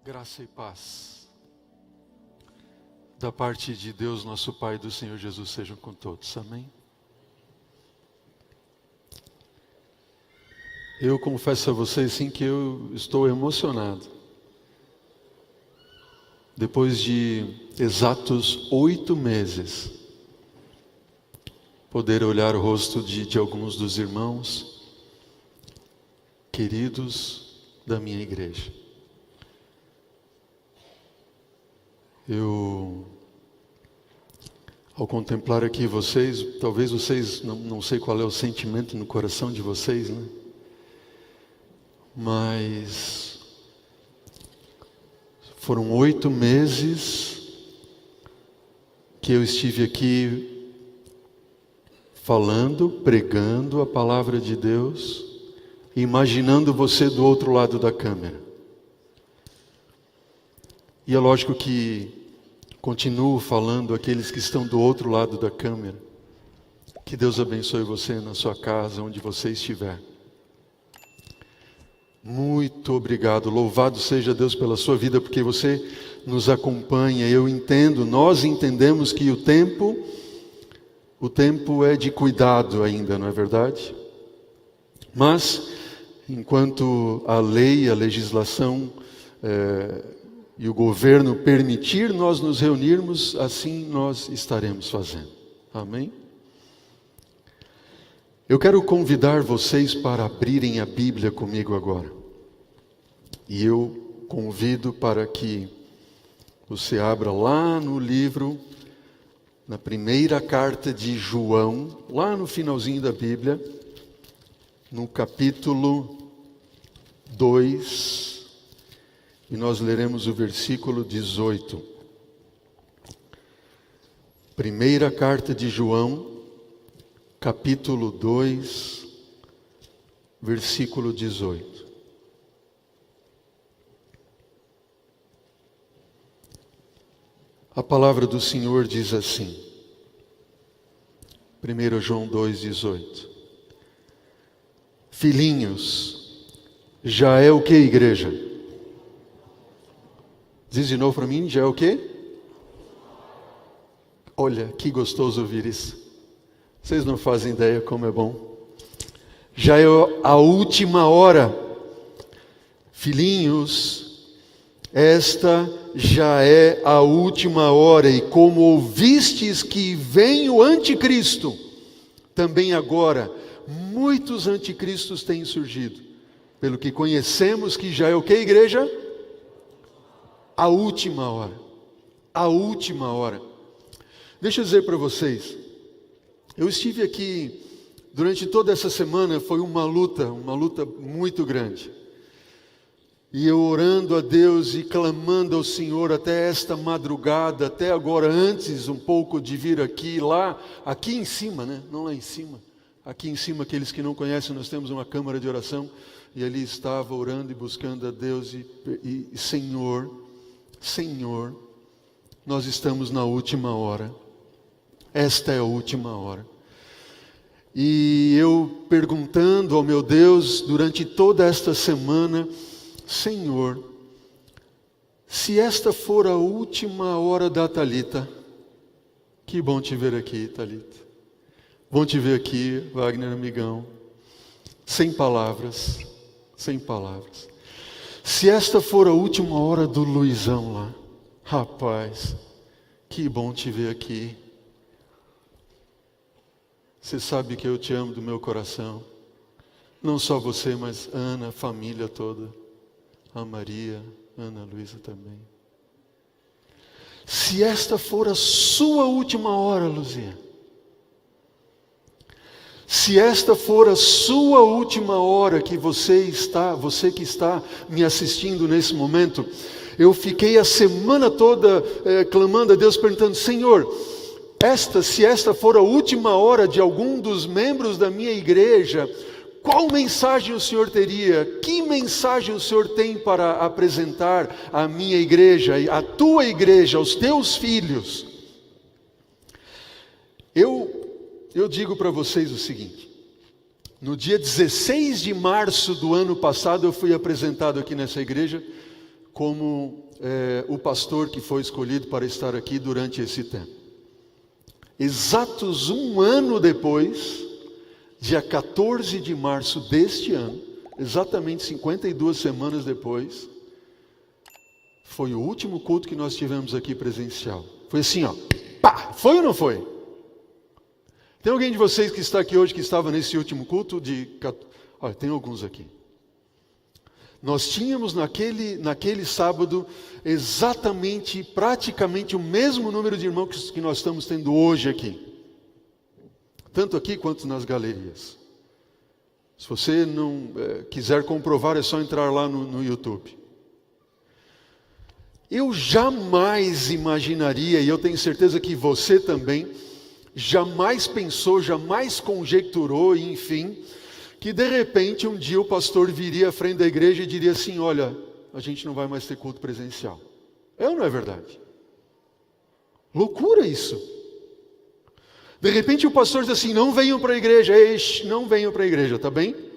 Graça e paz da parte de Deus, nosso Pai, e do Senhor Jesus sejam com todos. Amém? Eu confesso a vocês sim que eu estou emocionado. Depois de exatos 8 meses, poder olhar o rosto de alguns dos irmãos queridos da minha igreja. Ao contemplar aqui vocês, talvez vocês, não sei qual é o sentimento no coração de vocês, né? Mas foram 8 meses que eu estive aqui falando, pregando a palavra de Deus, imaginando você do outro lado da câmera. E é lógico que continuo falando àqueles que estão do outro lado da câmera. Que Deus abençoe você na sua casa, onde você estiver. Muito obrigado, louvado seja Deus pela sua vida, porque você nos acompanha. Eu entendo, nós entendemos que o tempo é de cuidado ainda, não é verdade? Mas, enquanto a lei, a legislação e o governo permitir nós nos reunirmos, assim nós estaremos fazendo. Amém? Eu quero convidar vocês para abrirem a Bíblia comigo agora. E eu convido para que você abra lá no livro, na primeira carta de João, lá no finalzinho da Bíblia, no capítulo 2, e nós leremos o versículo 18. Primeira carta de João, capítulo 2, versículo 18. A palavra do Senhor diz assim, 1 João 2, 18. Filhinhos, já é o que, igreja? Diz de novo para mim, já é o quê? Olha, que gostoso ouvir isso. Vocês não fazem ideia como é bom. Já é a última hora. Filhinhos, esta já é a última hora. E como ouvistes que vem o anticristo, também agora muitos anticristos têm surgido. Pelo que conhecemos que já é o que, igreja? A última hora. A última hora. Deixa eu dizer para vocês. Eu estive aqui durante toda essa semana, foi uma luta muito grande. E eu orando a Deus e clamando ao Senhor até esta madrugada, até agora, antes um pouco de vir aqui, aqui em cima, né? Não lá em cima. Aqui em cima, aqueles que não conhecem, nós temos uma câmara de oração. E ali estava orando e buscando a Deus e Senhor, nós estamos na última hora. Esta é a última hora. E eu perguntando ao meu Deus durante toda esta semana, Senhor, se esta for a última hora da Thalita, que bom te ver aqui, Thalita. Bom te ver aqui, Wagner, amigão. Sem palavras. Se esta for a última hora do Luizão lá, rapaz, que bom te ver aqui. Você sabe que eu te amo do meu coração. Não só você, mas Ana, a família toda. A Maria, Ana Luísa também. Se esta for a sua última hora, Luzia. Se esta for a sua última hora que você que está me assistindo nesse momento, eu fiquei a semana toda clamando a Deus, perguntando, Senhor, se esta for a última hora de algum dos membros da minha igreja, qual mensagem o Senhor teria? Que mensagem o Senhor tem para apresentar à minha igreja, à tua igreja, aos teus filhos? Eu digo para vocês o seguinte, no dia 16 de março do ano passado eu fui apresentado aqui nessa igreja como o pastor que foi escolhido para estar aqui durante esse tempo. Exatos um ano depois, dia 14 de março deste ano, exatamente 52 semanas depois, foi o último culto que nós tivemos aqui presencial. Foi assim, ó, pá, foi ou não foi? Tem alguém de vocês que está aqui hoje que estava nesse último culto? Olha, tem alguns aqui. Nós tínhamos naquele sábado exatamente, praticamente o mesmo número de irmãos que nós estamos tendo hoje aqui. Tanto aqui quanto nas galerias. Se você não quiser comprovar, é só entrar lá no YouTube. Eu jamais imaginaria, e eu tenho certeza que você também, jamais pensou, jamais conjecturou, enfim, que de repente um dia o pastor viria à frente da igreja e diria assim: olha, a gente não vai mais ter culto presencial. É ou não é verdade? Loucura isso. De repente o pastor diz assim: não venham para a igreja, não venham para a igreja, tá bem?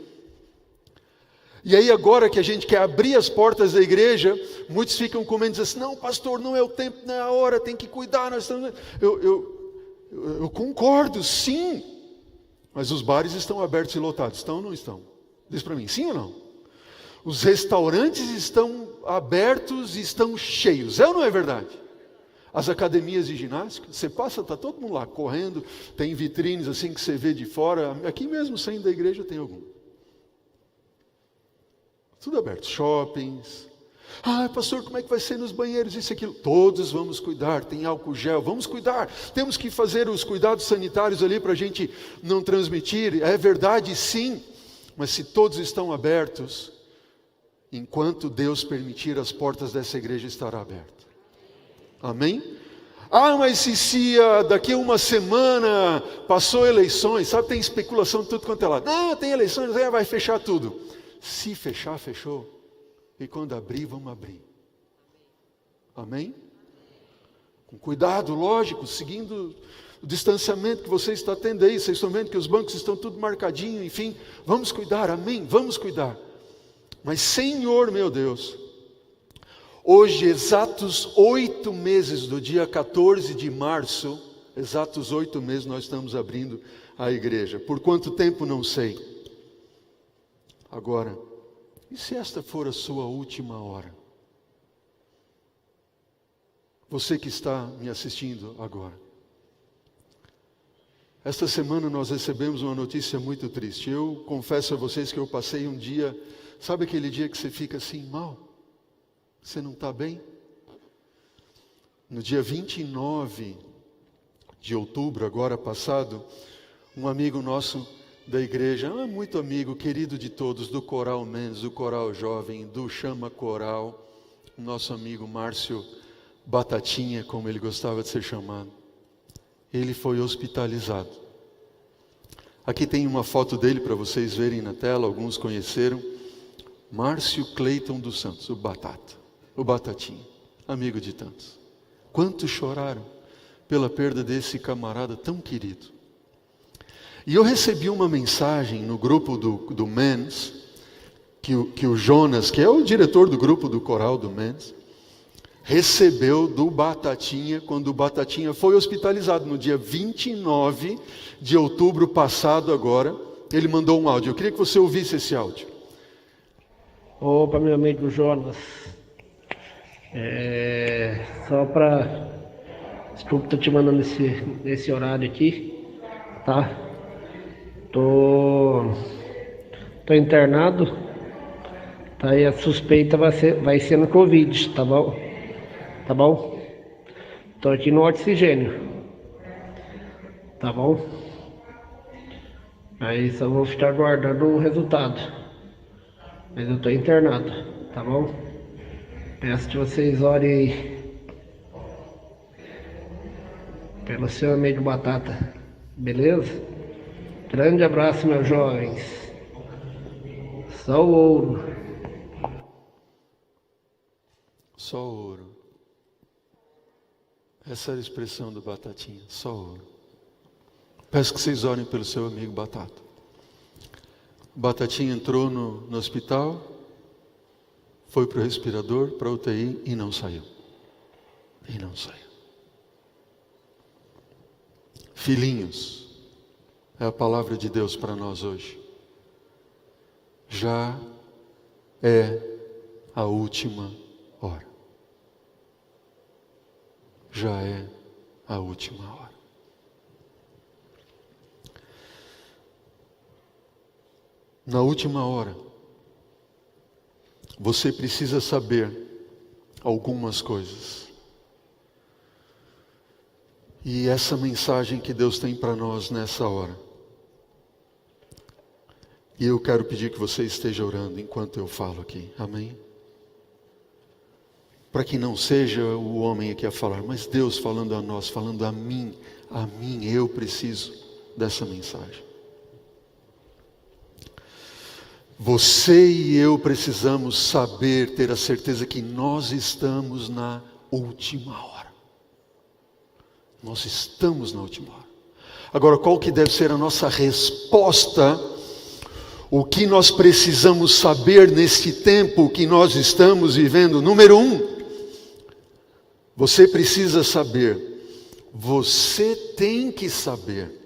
E aí agora que a gente quer abrir as portas da igreja, muitos ficam comendo e dizem assim: não pastor, não é o tempo, não é a hora, tem que cuidar, nós estamos... Eu concordo, sim, mas os bares estão abertos e lotados, estão ou não estão? Diz para mim, sim ou não? Os restaurantes estão abertos e estão cheios, é ou não é verdade? As academias de ginástica, você passa, está todo mundo lá correndo, tem vitrines assim que você vê de fora, aqui mesmo saindo da igreja tem algum. Tudo aberto, shoppings. Ah, pastor, como é que vai ser nos banheiros, isso e aquilo? Todos vamos cuidar, tem álcool gel, vamos cuidar. Temos que fazer os cuidados sanitários ali para a gente não transmitir. É verdade, sim, mas se todos estão abertos, enquanto Deus permitir, as portas dessa igreja estarão abertas. Amém? Ah, mas se daqui a uma semana passou eleições, sabe, tem especulação de tudo quanto é lado. Não, tem eleições, vai fechar tudo. Se fechar, fechou. E quando abrir, vamos abrir. Amém? Com cuidado, lógico, seguindo o distanciamento que você está tendo aí. Vocês estão vendo que os bancos estão tudo marcadinho, enfim. Vamos cuidar, amém? Vamos cuidar. Mas Senhor, meu Deus, hoje, exatos 8 meses do dia 14 de março, exatos 8 meses nós estamos abrindo a igreja. Por quanto tempo, não sei. Agora, e se esta for a sua última hora? Você que está me assistindo agora. Esta semana nós recebemos uma notícia muito triste. Eu confesso a vocês que eu passei um dia, sabe aquele dia que você fica assim mal? Você não está bem? No dia 29 de outubro, agora passado, um amigo nosso da igreja, muito amigo, querido de todos, do Coral Men's, do Coral Jovem, do Chama Coral, nosso amigo Márcio Batatinha, como ele gostava de ser chamado. Ele foi hospitalizado. Aqui tem uma foto dele para vocês verem na tela, alguns conheceram. Márcio Cleiton dos Santos, o Batatinha, amigo de tantos. Quantos choraram pela perda desse camarada tão querido. E eu recebi uma mensagem no grupo do Men's, que o Jonas, que é o diretor do grupo do coral do Men's, recebeu do Batatinha, quando o Batatinha foi hospitalizado no dia 29 de outubro passado agora. Ele mandou um áudio, eu queria que você ouvisse esse áudio. Opa, meu amigo Jonas, só para... Desculpa, estou te mandando nesse horário aqui, tá? Tô internado, tá? E a suspeita vai ser no Covid, tá bom? Tá bom? Tô aqui no oxigênio, tá bom? Aí só vou ficar aguardando o resultado. Mas eu tô internado, tá bom? Peço que vocês orem aí pelo seu amigo Batata, beleza? Grande abraço, meus jovens. Só o ouro. Só ouro. Essa era a expressão do Batatinha, só ouro. Peço que vocês orem pelo seu amigo Batata. O Batatinha entrou no hospital, foi para o respirador, para a UTI e não saiu. E não saiu. Filhinhos, é a palavra de Deus para nós hoje. Já é a última hora. Já é a última hora. Na última hora, você precisa saber algumas coisas. E essa mensagem que Deus tem para nós nessa hora. E eu quero pedir que você esteja orando enquanto eu falo aqui. Amém? Para que não seja o homem aqui a falar, mas Deus falando a nós, falando a mim, eu preciso dessa mensagem. Você e eu precisamos saber, ter a certeza que nós estamos na última hora. Nós estamos na última hora. Agora, qual que deve ser a nossa resposta? O que nós precisamos saber nesse tempo que nós estamos vivendo? Número 1, você precisa saber, você tem que saber,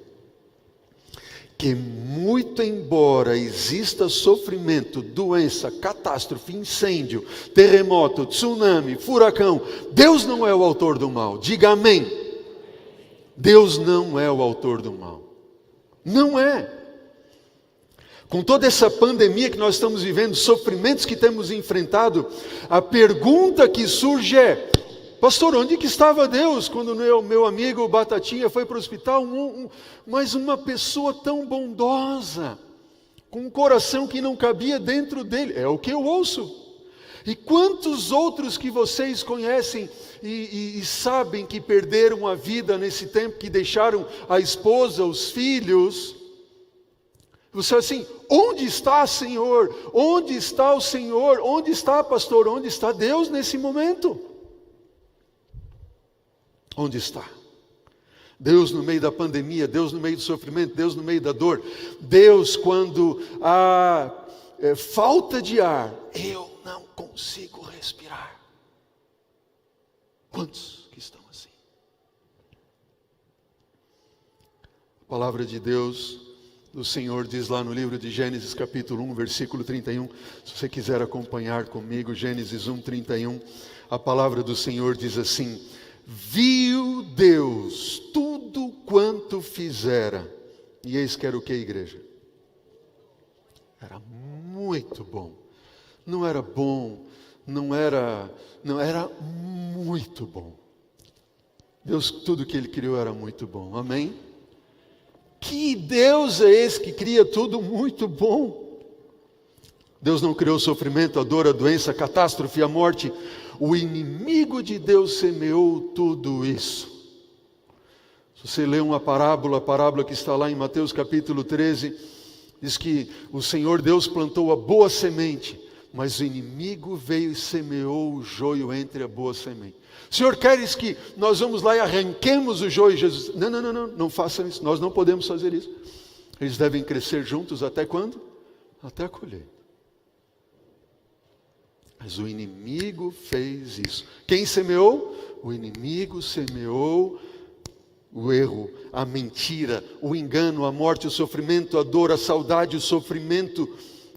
que muito embora exista sofrimento, doença, catástrofe, incêndio, terremoto, tsunami, furacão, Deus não é o autor do mal. Diga amém. Deus não é o autor do mal. Não é. Com toda essa pandemia que nós estamos vivendo, sofrimentos que temos enfrentado, a pergunta que surge é: pastor, onde que estava Deus quando meu amigo Batatinha foi para o hospital? Mas uma pessoa tão bondosa, com um coração que não cabia dentro dele. É o que eu ouço. E quantos outros que vocês conhecem e sabem que perderam a vida nesse tempo, que deixaram a esposa, os filhos? Você assim, onde está, Senhor? Onde está o Senhor? Onde está, pastor? Onde está Deus nesse momento? Onde está? Deus no meio da pandemia, Deus no meio do sofrimento, Deus no meio da dor. Deus quando há falta de ar, eu não consigo respirar. Quantos que estão assim? A palavra de Deus, do Senhor, diz lá no livro de Gênesis capítulo 1, versículo 31. Se você quiser acompanhar comigo, Gênesis 1, 31. A palavra do Senhor diz assim: viu Deus tudo quanto fizera. E eis que era o que, igreja? Era muito bom. Não era bom, não era muito bom. Deus, tudo que Ele criou era muito bom. Amém? Que Deus é esse que cria tudo muito bom? Deus não criou o sofrimento, a dor, a doença, a catástrofe, a morte. O inimigo de Deus semeou tudo isso. Se você lê uma parábola, a parábola que está lá em Mateus capítulo 13, diz que o Senhor Deus plantou a boa semente, mas o inimigo veio e semeou o joio entre a boa semente. Senhor, queres que nós vamos lá e arranquemos o joio? Jesus, não façam isso, nós não podemos fazer isso. Eles devem crescer juntos até quando? Até a colheita. Mas o inimigo fez isso. Quem semeou? O inimigo semeou o erro, a mentira, o engano, a morte, o sofrimento, a dor, a saudade, o sofrimento,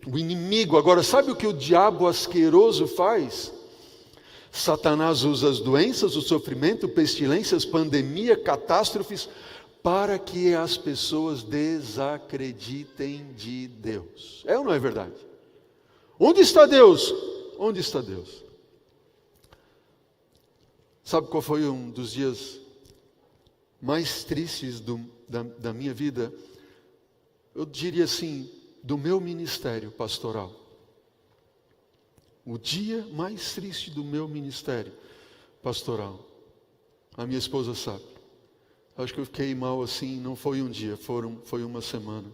o inimigo. Agora, sabe o que o diabo asqueroso faz? Satanás usa as doenças, o sofrimento, pestilências, pandemia, catástrofes, para que as pessoas desacreditem de Deus. É ou não é verdade? Onde está Deus? Onde está Deus? Sabe qual foi um dos dias mais tristes da minha vida? Eu diria assim, do meu ministério pastoral. O dia mais triste do meu ministério pastoral. A minha esposa sabe. Acho que eu fiquei mal assim, não foi um dia, foi uma semana.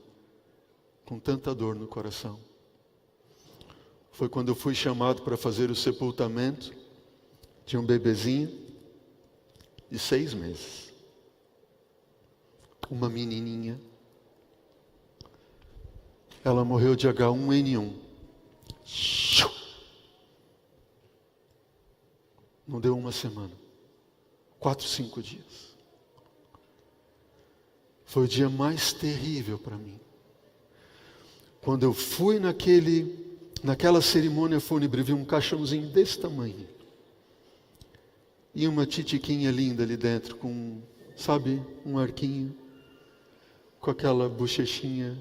Com tanta dor no coração. Foi quando eu fui chamado para fazer o sepultamento de um bebezinho de 6 meses. Uma menininha. Ela morreu de H1N1. Não deu uma semana. 4, 5 dias. Foi o dia mais terrível para mim. Quando eu fui naquela cerimônia fúnebre, vi um caixãozinho desse tamanho. E uma titiquinha linda ali dentro, com, sabe, um arquinho, com aquela bochechinha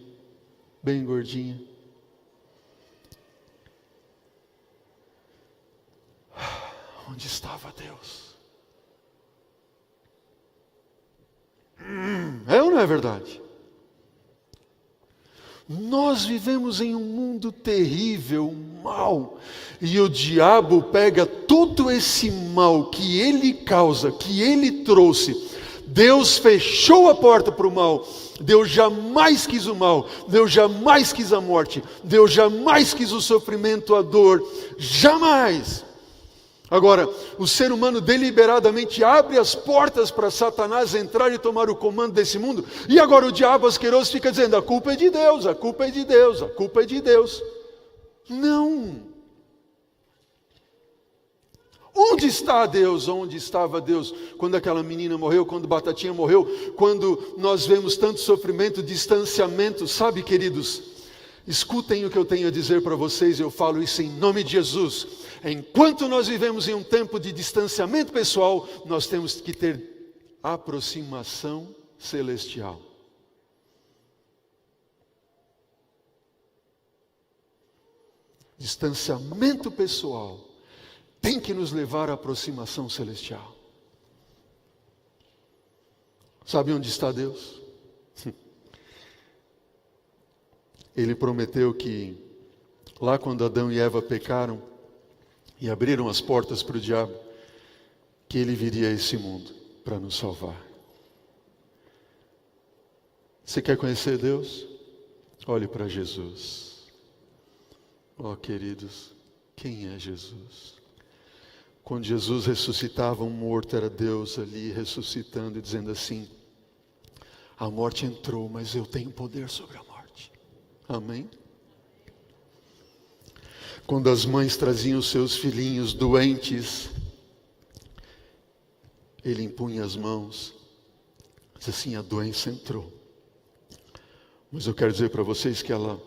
bem gordinha. Onde estava Deus? É ou não é verdade? Nós vivemos em um mundo terrível, mau, e o diabo pega todo esse mal que ele causa, que ele trouxe. Deus fechou a porta para o mal. Deus jamais quis o mal. Deus jamais quis a morte. Deus jamais quis o sofrimento, a dor. Jamais. Agora, o ser humano deliberadamente abre as portas para Satanás entrar e tomar o comando desse mundo. E agora o diabo asqueroso fica dizendo: a culpa é de Deus, a culpa é de Deus, a culpa é de Deus. Não. Onde está Deus? Onde estava Deus quando aquela menina morreu, quando Batatinha morreu, quando nós vemos tanto sofrimento, distanciamento? Sabe, queridos, escutem o que eu tenho a dizer para vocês, eu falo isso em nome de Jesus. Enquanto nós vivemos em um tempo de distanciamento pessoal, nós temos que ter aproximação celestial. Distanciamento pessoal tem que nos levar à aproximação celestial. Sabe onde está Deus? Ele prometeu que lá quando Adão e Eva pecaram e abriram as portas para o diabo, que ele viria a esse mundo para nos salvar. Você quer conhecer Deus? Olhe para Jesus. Oh, queridos, quem é Jesus? Quando Jesus ressuscitava um morto, era Deus ali ressuscitando e dizendo assim: a morte entrou, mas eu tenho poder sobre a morte. Amém? Quando as mães traziam seus filhinhos doentes, ele impunha as mãos, diz assim: a doença entrou. Mas eu quero dizer para vocês que ela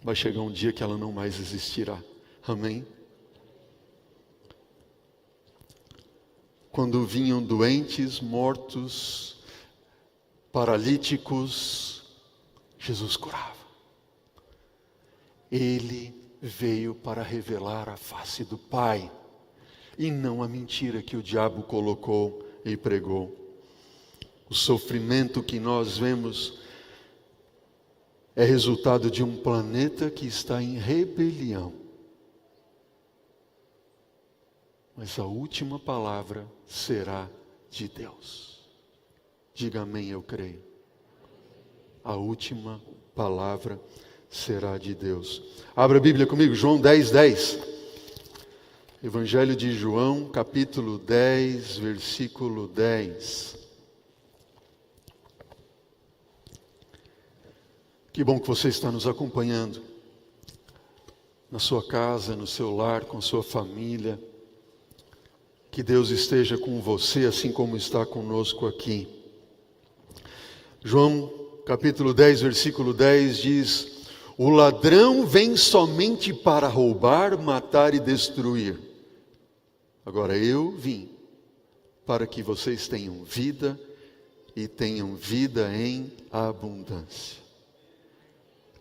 vai chegar um dia que ela não mais existirá. Amém? Quando vinham doentes, mortos, paralíticos, Jesus curava. Ele veio para revelar a face do Pai, e não a mentira que o diabo colocou e pregou. O sofrimento que nós vemos é resultado de um planeta que está em rebelião. Mas a última palavra será de Deus. Diga amém, eu creio. A última palavra será de Deus. Abra a Bíblia comigo, João 10:10. Evangelho de João, capítulo 10, versículo 10. Que bom que você está nos acompanhando na sua casa, no seu lar, com sua família. Que Deus esteja com você, assim como está conosco aqui. João, capítulo 10, versículo 10 diz: o ladrão vem somente para roubar, matar e destruir. Agora eu vim para que vocês tenham vida e tenham vida em abundância.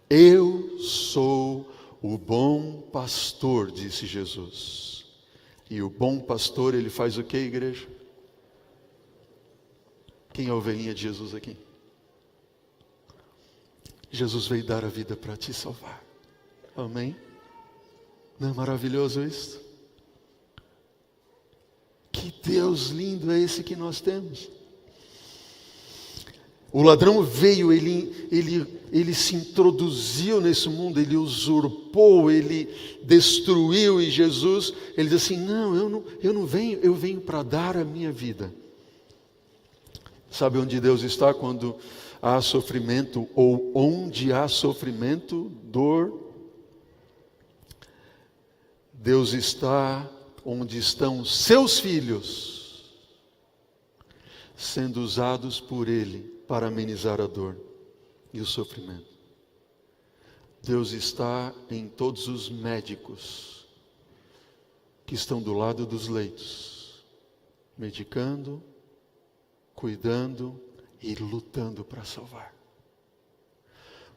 Eu sou o bom pastor, disse Jesus. E o bom pastor, ele faz o que, igreja? Quem é a ovelhinha de Jesus aqui? Jesus veio dar a vida para te salvar. Amém? Não é maravilhoso isso? Que Deus lindo é esse que nós temos. O ladrão veio, ele se introduziu nesse mundo, ele usurpou, ele destruiu, e Jesus, ele diz assim: não, eu não venho, eu venho para dar a minha vida. Sabe onde Deus está quando há sofrimento, ou onde há sofrimento, dor? Deus está onde estão seus filhos, sendo usados por Ele para amenizar a dor e o sofrimento. Deus está em todos os médicos que estão do lado dos leitos, medicando, cuidando e lutando para salvar.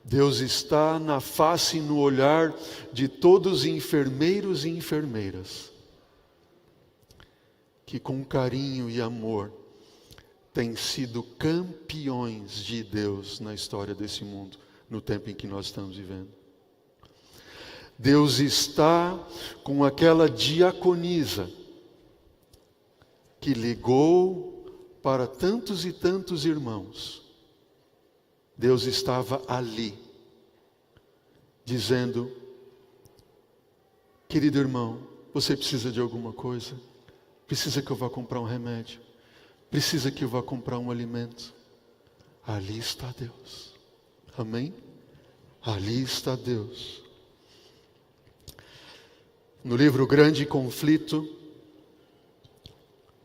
Deus está na face e no olhar de todos os enfermeiros e enfermeiras, que com carinho e amor têm sido campeões de Deus na história desse mundo, no tempo em que nós estamos vivendo. Deus está com aquela diaconisa que ligou para tantos e tantos irmãos. Deus estava ali, dizendo: querido irmão, você precisa de alguma coisa? Precisa que eu vá comprar um remédio? Precisa que eu vá comprar um alimento? Ali está Deus. Amém? Ali está Deus. No livro Grande Conflito,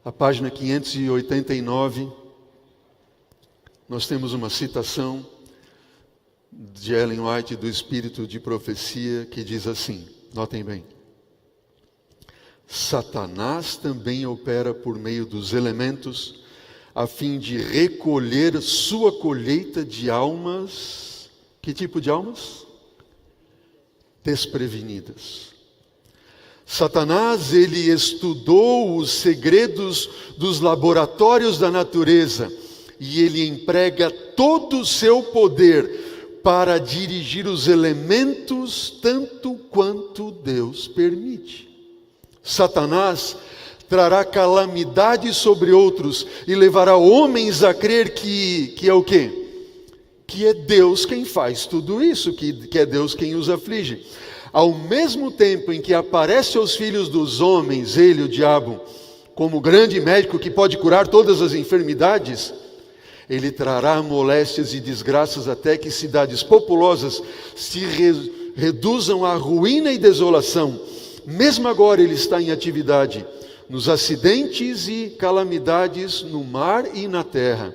a página 589, nós temos uma citação de Ellen White do Espírito de Profecia que diz assim, notem bem: Satanás também opera por meio dos elementos a fim de recolher sua colheita de almas. Que tipo de almas? Desprevenidas. Satanás, ele estudou os segredos dos laboratórios da natureza e ele emprega todo o seu poder para dirigir os elementos tanto quanto Deus permite. Satanás trará calamidade sobre outros e levará homens a crer que é o quê? Que é Deus quem faz tudo isso, que é Deus quem os aflige. Ao mesmo tempo em que aparece aos filhos dos homens, ele, o diabo, como grande médico que pode curar todas as enfermidades, ele trará moléstias e desgraças até que cidades populosas se reduzam à ruína e desolação. Mesmo agora ele está em atividade nos acidentes e calamidades no mar e na terra,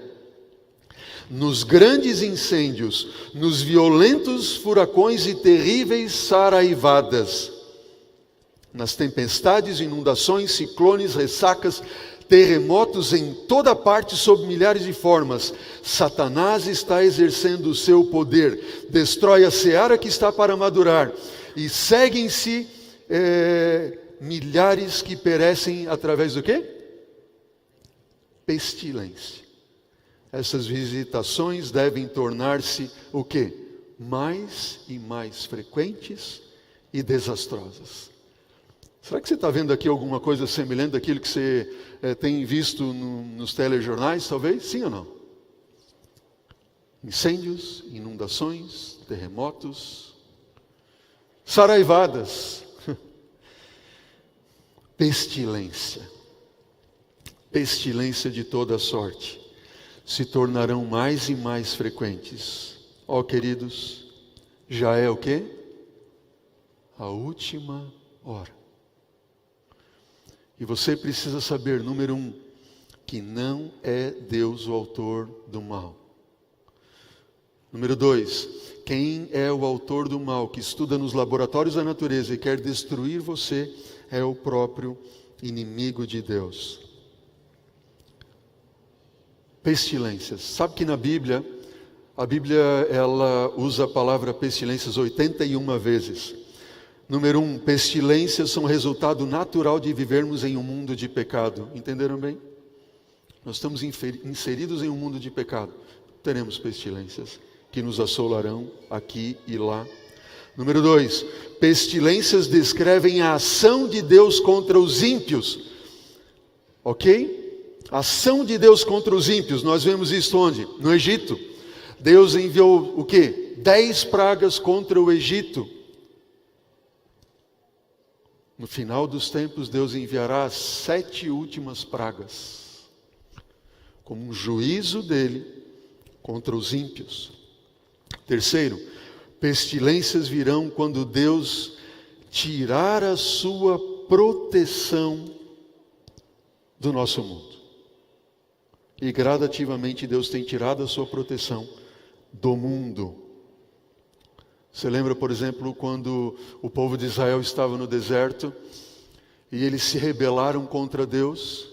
nos grandes incêndios, nos violentos furacões e terríveis saraivadas, nas tempestades, inundações, ciclones, ressacas, terremotos em toda parte sob milhares de formas. Satanás está exercendo o seu poder, destrói a seara que está para madurar e seguem-se milhares que perecem através do quê? Pestilência. Essas visitações devem tornar-se o quê? Mais e mais frequentes e desastrosas. Será que você está vendo aqui alguma coisa semelhante àquilo que você tem visto nos telejornais, talvez? Sim ou não? Incêndios, inundações, terremotos, saraivadas, pestilência. Pestilência de toda sorte se tornarão mais e mais frequentes. Ó, queridos, já é o quê? A última hora. E você precisa saber, número 1, que não é Deus o autor do mal. Número 2, quem é o autor do mal, que estuda nos laboratórios da natureza e quer destruir você, é o próprio inimigo de Deus. Pestilências. Sabe que na Bíblia, a Bíblia ela usa a palavra pestilências 81 vezes. Número 1, pestilências são resultado natural de vivermos em um mundo de pecado. Entenderam bem? Nós estamos inseridos em um mundo de pecado. Teremos pestilências que nos assolarão aqui e lá. Número 2, pestilências descrevem a ação de Deus contra os ímpios. Ok? Ação de Deus contra os ímpios. Nós vemos isso onde? No Egito. Deus enviou o quê? 10 pragas contra o Egito. No final dos tempos, Deus enviará as 7 últimas pragas, como um juízo dele contra os ímpios. Terceiro, pestilências virão quando Deus tirar a sua proteção do nosso mundo. E gradativamente Deus tem tirado a sua proteção do mundo. Você lembra, por exemplo, quando o povo de Israel estava no deserto e eles se rebelaram contra Deus?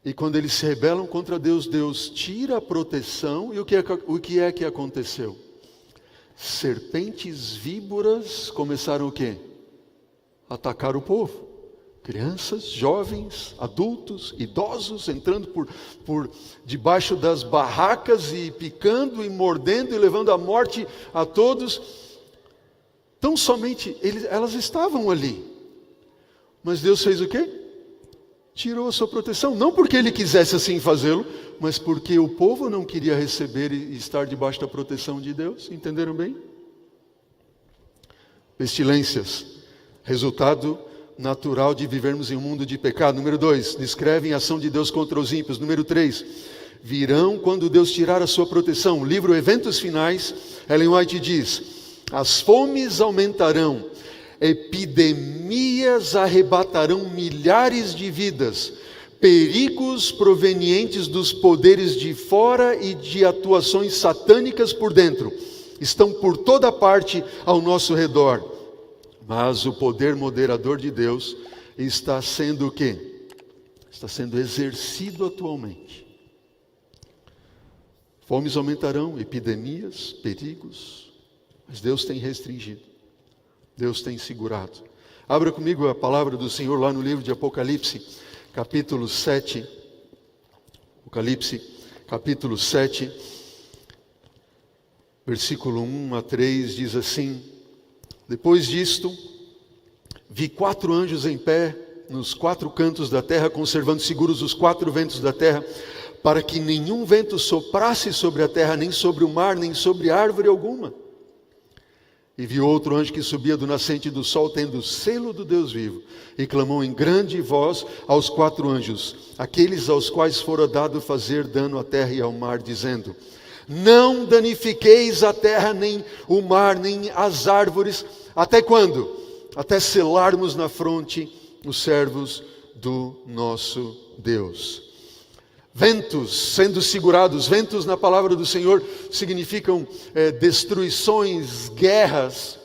E quando eles se rebelam contra Deus, Deus tira a proteção. E o que é que aconteceu? Serpentes víboras começaram o quê? Atacar o povo. Crianças, jovens, adultos, idosos, entrando por debaixo das barracas e picando e mordendo e levando à morte a todos. Tão somente elas estavam ali. Mas Deus fez o quê? Tirou a sua proteção. Não porque Ele quisesse assim fazê-lo, mas porque o povo não queria receber e estar debaixo da proteção de Deus. Entenderam bem? Pestilências. Resultado natural de vivermos em um mundo de pecado. Número 2, descrevem a ação de Deus contra os ímpios. Número 3, virão quando Deus tirar a sua proteção. O livro Eventos Finais, Ellen White diz: as fomes aumentarão, epidemias arrebatarão milhares de vidas, perigos provenientes dos poderes de fora e de atuações satânicas por dentro estão por toda parte ao nosso redor. Mas o poder moderador de Deus está sendo o quê? Está sendo exercido atualmente. Fomes aumentarão, epidemias, perigos, mas Deus tem restringido. Deus tem segurado. Abra comigo a palavra do Senhor lá no livro de Apocalipse, capítulo 7. Apocalipse, capítulo 7, versículo 1 a 3, diz assim: depois disto, vi 4 anjos em pé nos 4 cantos da terra, conservando seguros os 4 ventos da terra, para que nenhum vento soprasse sobre a terra, nem sobre o mar, nem sobre árvore alguma. E vi outro anjo que subia do nascente do sol, tendo o selo do Deus vivo, e clamou em grande voz aos 4 anjos, aqueles aos quais fora dado fazer dano à terra e ao mar, dizendo: não danifiqueis a terra, nem o mar, nem as árvores. Até quando? Até selarmos na fronte os servos do nosso Deus. Ventos sendo segurados. Ventos na palavra do Senhor significam destruições, guerras.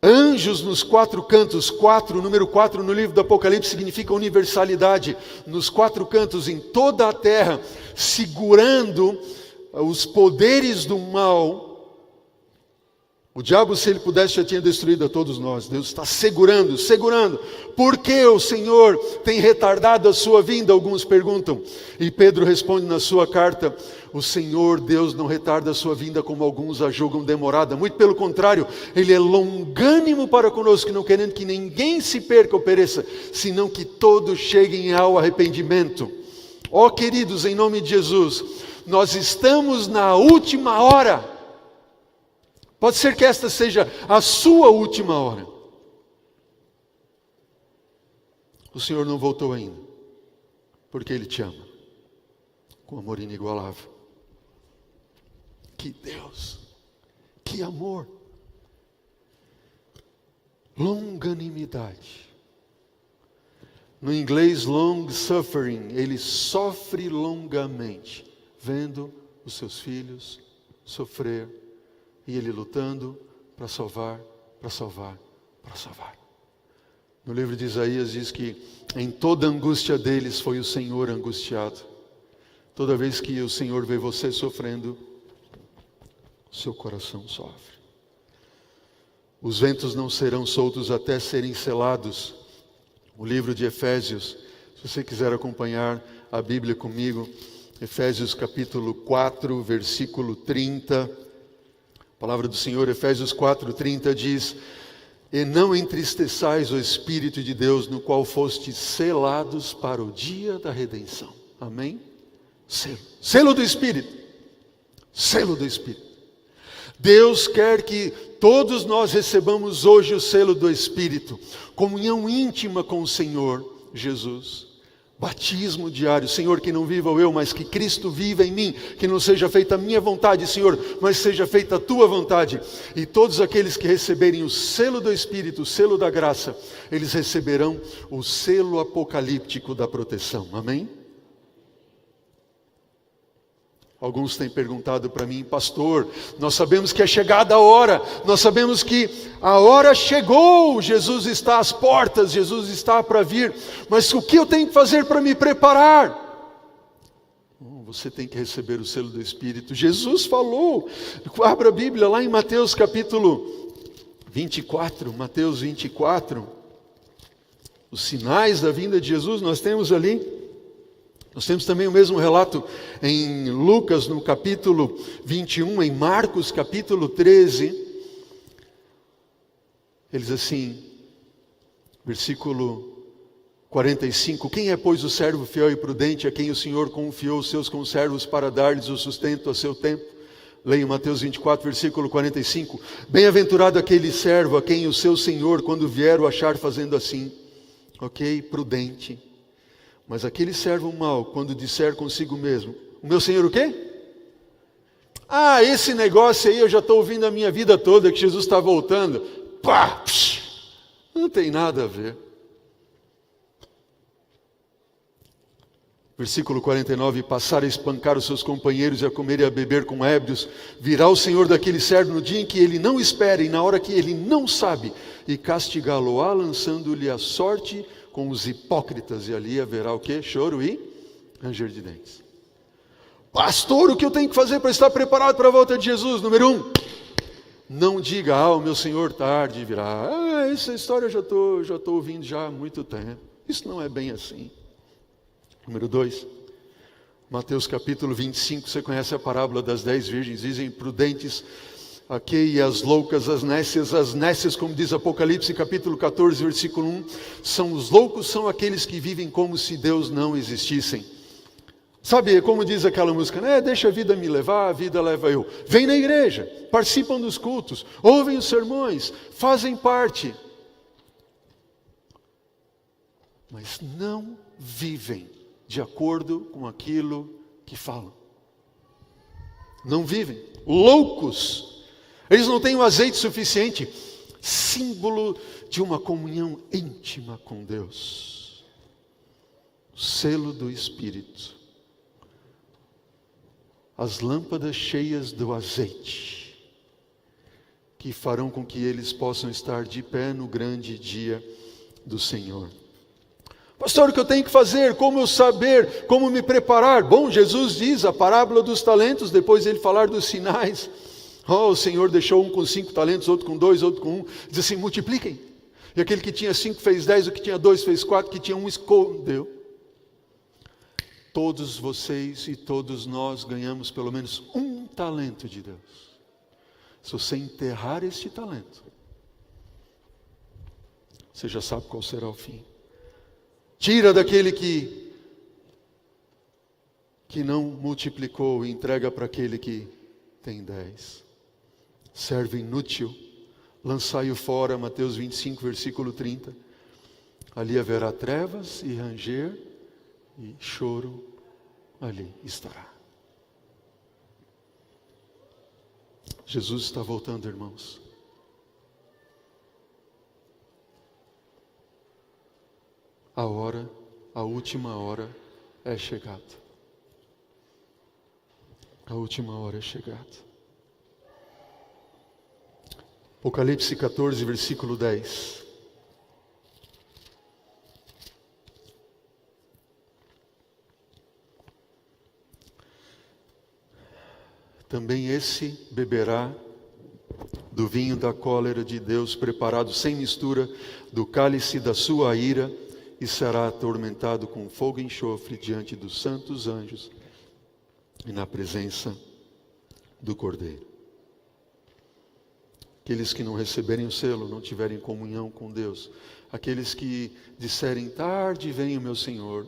Anjos nos 4 cantos. Número 4 no livro do Apocalipse significa universalidade. Nos 4 cantos, em toda a terra, segurando os poderes do mal. O diabo, se ele pudesse, já tinha destruído a todos nós. Deus está segurando. Por que o Senhor tem retardado a sua vinda? Alguns perguntam. E Pedro responde na sua carta: o Senhor Deus não retarda a sua vinda como alguns a julgam demorada. Muito pelo contrário, Ele é longânimo para conosco, não querendo que ninguém se perca ou pereça, senão que todos cheguem ao arrependimento. Ó queridos, em nome de Jesus, nós estamos na última hora. Pode ser que esta seja a sua última hora. O Senhor não voltou ainda, porque Ele te ama, com amor inigualável. Que Deus, que amor, longanimidade. No inglês, long suffering, Ele sofre longamente, vendo os seus filhos sofrer, e Ele lutando para salvar. No livro de Isaías diz que em toda a angústia deles foi o Senhor angustiado. Toda vez que o Senhor vê você sofrendo, seu coração sofre. Os ventos não serão soltos até serem selados. O livro de Efésios, se você quiser acompanhar a Bíblia comigo, Efésios capítulo 4, versículo 30. A palavra do Senhor, Efésios 4:30 diz: e não entristeçais o Espírito de Deus, no qual fostes selados para o dia da redenção. Amém? Selo do Espírito. Selo do Espírito. Deus quer que todos nós recebamos hoje o selo do Espírito. Comunhão íntima com o Senhor Jesus. Batismo diário. Senhor, que não viva eu, mas que Cristo viva em mim. Que não seja feita a minha vontade, Senhor, mas seja feita a tua vontade. E todos aqueles que receberem o selo do Espírito, o selo da graça, eles receberão o selo apocalíptico da proteção. Amém? Alguns têm perguntado para mim: pastor, nós sabemos que é chegada a hora, nós sabemos que a hora chegou, Jesus está às portas, Jesus está para vir, mas o que eu tenho que fazer para me preparar? Você tem que receber o selo do Espírito. Jesus falou, abra a Bíblia lá em Mateus capítulo 24, Mateus 24, os sinais da vinda de Jesus nós temos ali. Nós temos também o mesmo relato em Lucas, no capítulo 21, em Marcos, capítulo 13. Ele diz assim, versículo 45: quem é, pois, o servo fiel e prudente, a quem o Senhor confiou os seus conservos para dar-lhes o sustento a seu tempo? Leia Mateus 24, versículo 45. Bem-aventurado aquele servo a quem o seu Senhor, quando vier, o achar fazendo assim. Ok? Prudente. Mas aquele servo mau, quando disser consigo mesmo: o meu Senhor o quê? Ah, esse negócio aí eu já estou ouvindo a minha vida toda, que Jesus está voltando. Pá! Não tem nada a ver. Versículo 49, passar a espancar os seus companheiros e a comer e a beber com ébrios, virá o Senhor daquele servo no dia em que ele não espera e na hora que ele não sabe, e castigá-lo-á, lançando-lhe a sorte com os hipócritas, e ali haverá o quê? Choro e ranger de dentes. Pastor, o que eu tenho que fazer para estar preparado para a volta de Jesus? Número 1, não diga: o meu Senhor tarde virá. Essa história eu já estou ouvindo já há muito tempo. Isso não é bem assim. Número 2, Mateus capítulo 25, você conhece a parábola das 10 virgens, dizem prudentes, e as loucas, as nécias, como diz Apocalipse capítulo 14, versículo 1, são os loucos, são aqueles que vivem como se Deus não existissem. Sabe, como diz aquela música, né? Deixa a vida me levar, a vida leva eu. Vem na igreja, participam dos cultos, ouvem os sermões, fazem parte, mas não vivem de acordo com aquilo que falam. Não vivem. Loucos. Eles não têm o azeite suficiente. Símbolo de uma comunhão íntima com Deus. O selo do Espírito. As lâmpadas cheias do azeite, que farão com que eles possam estar de pé no grande dia do Senhor. Pastor, o que eu tenho que fazer? Como eu saber? Como me preparar? Bom, Jesus diz a parábola dos talentos, depois ele falar dos sinais. O Senhor deixou um com 5 talentos, outro com 2, outro com 1. Diz assim, multipliquem. E aquele que tinha 5 fez 10, o que tinha 2 fez 4, o que tinha 1 escondeu. Todos vocês e todos nós ganhamos pelo menos um talento de Deus. Se você enterrar este talento, você já sabe qual será o fim. Tira daquele que não multiplicou e entrega para aquele que tem 10. Servo inútil, lançai-o fora, Mateus 25, versículo 30. Ali haverá trevas e ranger e choro, ali estará. Jesus está voltando, irmãos. A última hora é chegada. A última hora é chegada. Apocalipse 14, versículo 10. Também esse beberá do vinho da cólera de Deus, preparado sem mistura, do cálice da sua ira, e será atormentado com fogo e enxofre diante dos santos anjos e na presença do Cordeiro. Aqueles que não receberem o selo, não tiverem comunhão com Deus. Aqueles que disserem, tarde vem o meu Senhor.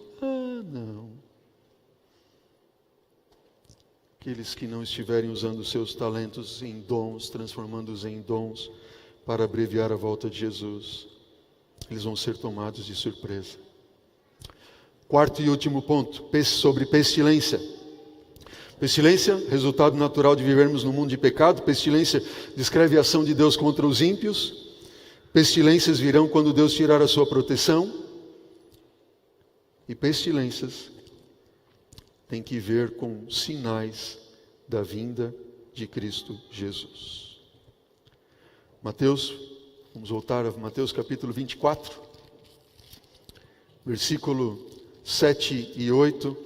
Não. Aqueles que não estiverem usando os seus talentos em dons, transformando-os em dons para abreviar a volta de Jesus, eles vão ser tomados de surpresa. Quarto e último ponto, sobre pestilência. Pestilência, resultado natural de vivermos num mundo de pecado. Pestilência descreve a ação de Deus contra os ímpios. Pestilências virão quando Deus tirar a sua proteção. E pestilências têm que ver com sinais da vinda de Cristo Jesus. Mateus, vamos voltar a Mateus capítulo 24, versículo 7 e 8.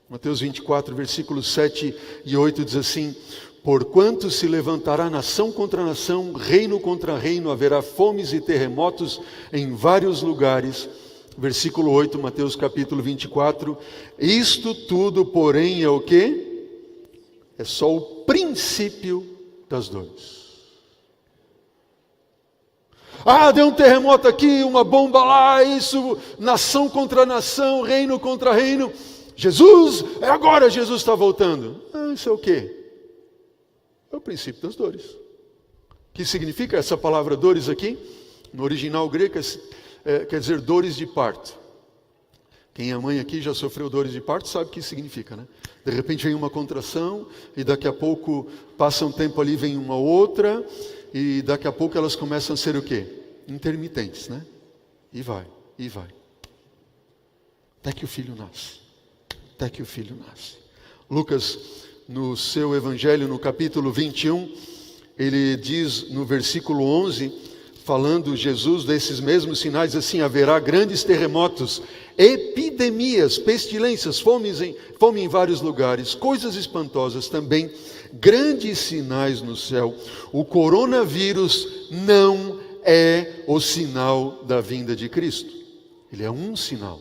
Mateus 24, versículos 7 e 8 diz assim: porquanto se levantará nação contra nação, reino contra reino, haverá fomes e terremotos em vários lugares. Versículo 8, Mateus capítulo 24. Isto tudo, porém, é o quê? É só o princípio das dores. Ah, deu um terremoto aqui, uma bomba lá, isso, nação contra nação, reino contra reino. Jesus, é agora, Jesus está voltando. Ah, isso é o quê? É o princípio das dores. O que significa essa palavra dores aqui? No original grego quer dizer dores de parto. Quem é mãe aqui já sofreu dores de parto sabe o que isso significa, né? De repente vem uma contração e daqui a pouco passa um tempo ali, vem uma outra e daqui a pouco elas começam a ser o quê? Intermitentes, né? E vai. Até que o filho nasce. Lucas, no seu evangelho, no capítulo 21, ele diz no versículo 11, falando Jesus desses mesmos sinais, assim: haverá grandes terremotos, epidemias, pestilências, fome em vários lugares, coisas espantosas também, grandes sinais no céu. O coronavírus não é o sinal da vinda de Cristo. Ele é um sinal.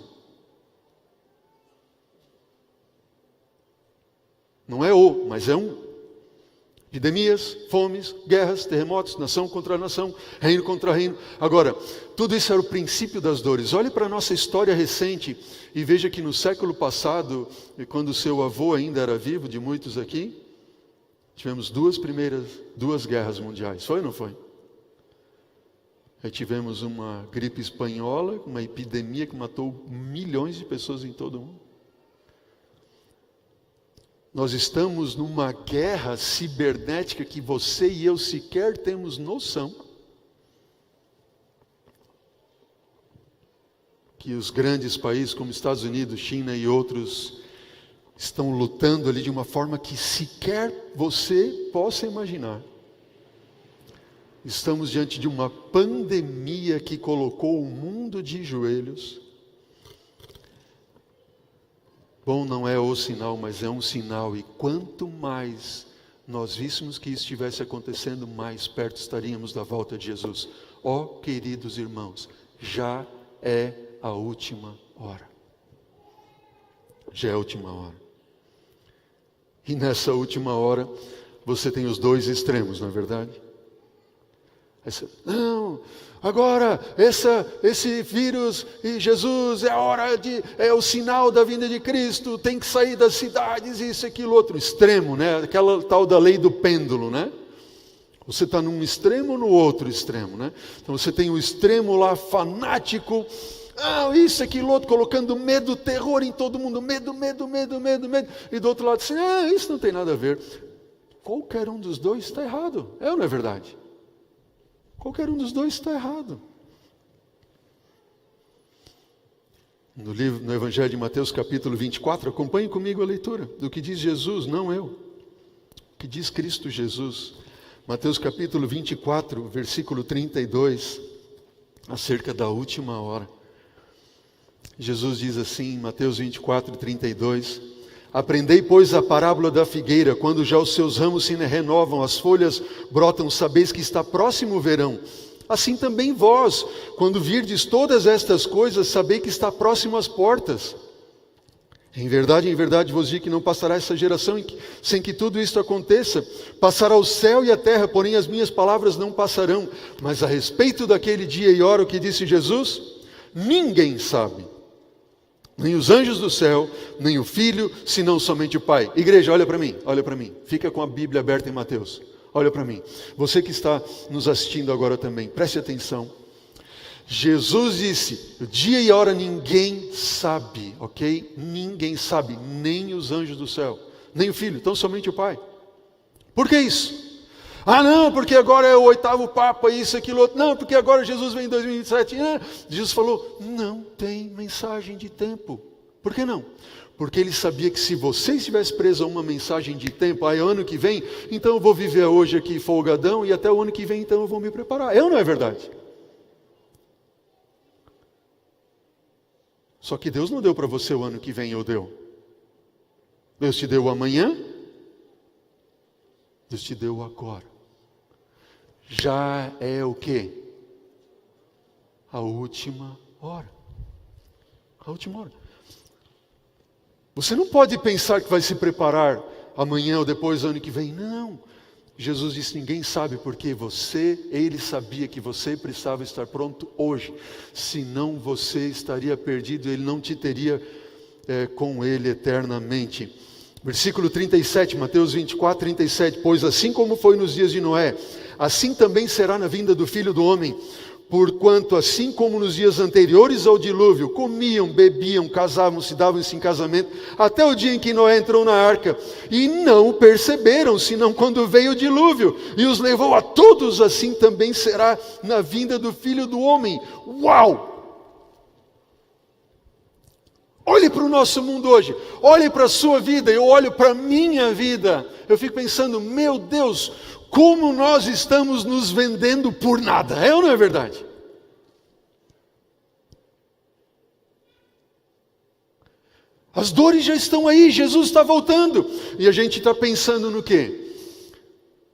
Não é mas é um. Epidemias, fomes, guerras, terremotos, nação contra nação, reino contra reino. Agora, tudo isso era o princípio das dores. Olhe para a nossa história recente e veja que no século passado, quando seu avô ainda era vivo, de muitos aqui, tivemos duas guerras mundiais. Foi ou não foi? Aí tivemos uma gripe espanhola, uma epidemia que matou milhões de pessoas em todo o mundo. Nós estamos numa guerra cibernética que você e eu sequer temos noção. Que os grandes países como Estados Unidos, China e outros estão lutando ali de uma forma que sequer você possa imaginar. Estamos diante de uma pandemia que colocou o mundo de joelhos. Bom, não é o sinal, mas é um sinal. E quanto mais nós víssemos que isso estivesse acontecendo, mais perto estaríamos da volta de Jesus. Ó, queridos irmãos, já é a última hora. Já é a última hora. E nessa última hora, você tem os dois extremos, não é verdade? Não, agora esse vírus e Jesus é o sinal da vinda de Cristo, tem que sair das cidades, isso, aquilo, outro extremo, né? Aquela tal da lei do pêndulo, né? Você está num extremo ou no outro extremo, né? Então você tem o extremo lá fanático, isso, aquilo, outro, colocando medo, terror em todo mundo, medo, e do outro lado assim, isso não tem nada a ver. Qualquer um dos dois está errado, é ou não é verdade? Qualquer um dos dois está errado. No Evangelho de Mateus capítulo 24, acompanhe comigo a leitura do que diz Jesus, não eu. O que diz Cristo Jesus. Mateus capítulo 24, versículo 32, acerca da última hora. Jesus diz assim, em Mateus 24, 32, aprendei, pois, a parábola da figueira, quando já os seus ramos se renovam, as folhas brotam, sabeis que está próximo o verão. Assim também vós, quando virdes todas estas coisas, sabei que está próximo às portas. Em verdade vos digo que não passará essa geração sem que tudo isto aconteça. Passará o céu e a terra, porém as minhas palavras não passarão. Mas a respeito daquele dia e hora, o que disse Jesus? Ninguém sabe. Nem os anjos do céu, nem o Filho, senão somente o Pai. Igreja, olha para mim. Fica com a Bíblia aberta em Mateus. Olha para mim. Você que está nos assistindo agora também, preste atenção. Jesus disse, o dia e a hora ninguém sabe, ok? Ninguém sabe, nem os anjos do céu, nem o Filho, tão somente o Pai. Por que isso? Ah não, porque agora é o 8º Papa, isso, aquilo, outro. Não, porque agora Jesus vem em 2027. Jesus falou, não tem mensagem de tempo. Por que não? Porque ele sabia que se você estivesse preso a uma mensagem de tempo, aí ano que vem, então eu vou viver hoje aqui folgadão, e até o ano que vem então eu vou me preparar. É ou não é verdade? Só que Deus não deu para você o ano que vem, ou deu? Deus te deu amanhã? Deus te deu agora. Já é o quê? A última hora. A última hora. Você não pode pensar que vai se preparar amanhã ou depois, ano que vem. Não. Jesus disse, ninguém sabe porque ele sabia que você precisava estar pronto hoje. Senão você estaria perdido, ele não te teria com ele eternamente. Versículo 37, Mateus 24, 37. Pois assim como foi nos dias de Noé, assim também será na vinda do Filho do Homem. Porquanto assim como nos dias anteriores ao dilúvio, comiam, bebiam, casavam-se, davam-se em casamento, até o dia em que Noé entrou na arca, e não o perceberam, senão quando veio o dilúvio, e os levou a todos, assim também será na vinda do Filho do Homem. Uau! Olhe para o nosso mundo hoje, olhe para a sua vida, eu olho para a minha vida, eu fico pensando, meu Deus, como nós estamos nos vendendo por nada, é ou não é verdade? As dores já estão aí, Jesus está voltando, e a gente está pensando no quê?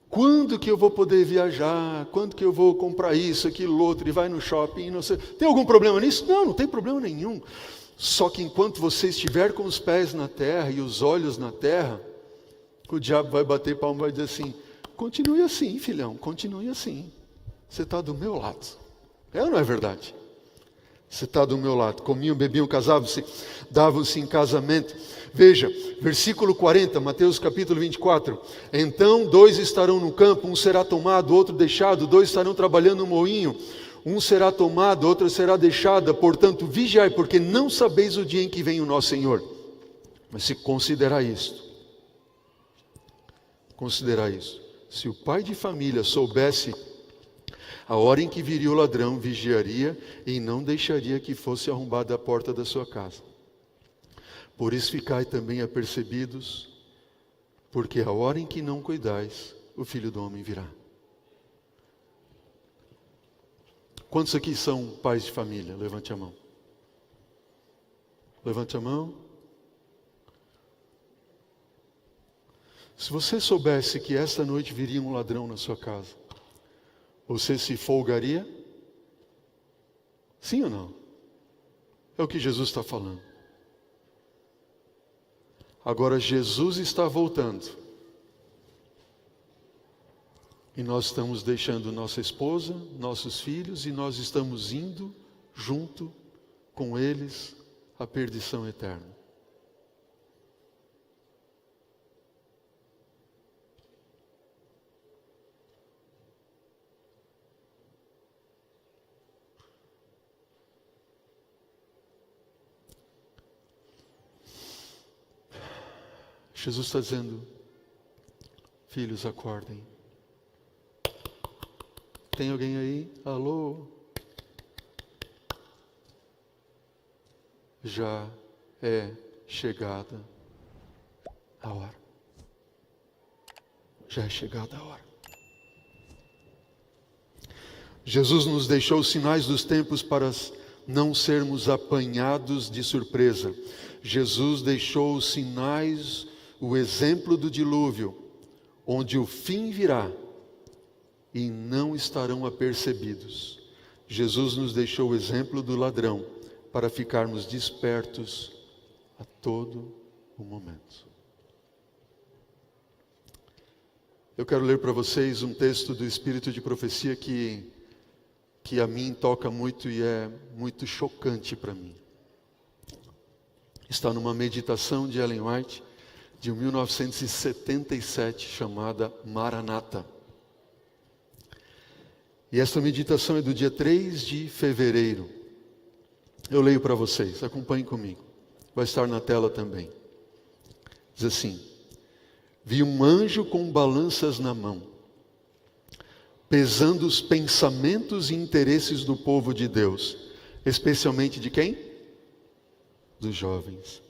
Quando que eu vou poder viajar? Quando que eu vou comprar isso, aquilo, outro, e vai no shopping, não sei. Tem algum problema nisso? Não, não tem problema nenhum. Só que enquanto você estiver com os pés na terra e os olhos na terra, o diabo vai bater palma e vai dizer assim, continue assim, filhão, continue assim. Você está do meu lado. É ou não é verdade? Você está do meu lado. Comiam, bebiam, casavam-se, davam-se em casamento. Veja, versículo 40, Mateus capítulo 24. Então 2 estarão no campo, um será tomado, outro deixado, 2 estarão trabalhando no moinho. Um será tomado, outro será deixada. Portanto, vigiai, porque não sabeis o dia em que vem o nosso Senhor. Mas se considerar isto, se o pai de família soubesse a hora em que viria o ladrão, vigiaria e não deixaria que fosse arrombada a porta da sua casa. Por isso ficai também apercebidos, porque a hora em que não cuidais, o Filho do Homem virá. Quantos aqui são pais de família? Levante a mão. Levante a mão. Se você soubesse que esta noite viria um ladrão na sua casa, você se folgaria? Sim ou não? É o que Jesus está falando. Agora Jesus está voltando. E nós estamos deixando nossa esposa, nossos filhos, e nós estamos indo junto com eles à perdição eterna. Jesus está dizendo, filhos, acordem. Tem alguém aí? Alô? Já é chegada a hora. Já é chegada a hora. Jesus nos deixou os sinais dos tempos para não sermos apanhados de surpresa. Jesus deixou os sinais, o exemplo do dilúvio, onde o fim virá e não estarão apercebidos. Jesus nos deixou o exemplo do ladrão para ficarmos despertos a todo o momento. Eu quero ler para vocês um texto do Espírito de Profecia que a mim toca muito e é muito chocante para mim. Está numa meditação de Ellen White, de 1977, chamada Maranata. E esta meditação é do dia 3 de fevereiro. Eu leio para vocês, acompanhem comigo. Vai estar na tela também. Diz assim: vi um anjo com balanças na mão, pesando os pensamentos e interesses do povo de Deus, especialmente de quem? Dos jovens.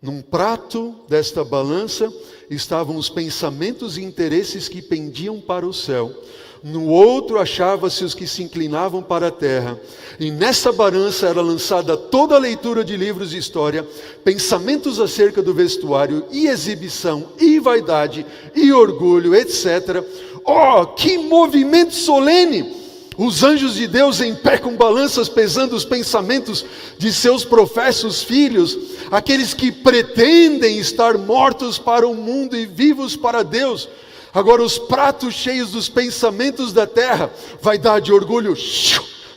Num prato desta balança estavam os pensamentos e interesses que pendiam para o céu. No outro achava-se os que se inclinavam para a terra. E nessa balança era lançada toda a leitura de livros de história, pensamentos acerca do vestuário, e exibição, e vaidade, e orgulho, etc. Oh, que movimento solene! Os anjos de Deus em pé com balanças pesando os pensamentos de seus professos filhos, aqueles que pretendem estar mortos para o mundo e vivos para Deus. Agora os pratos cheios dos pensamentos da terra, vaidade e orgulho,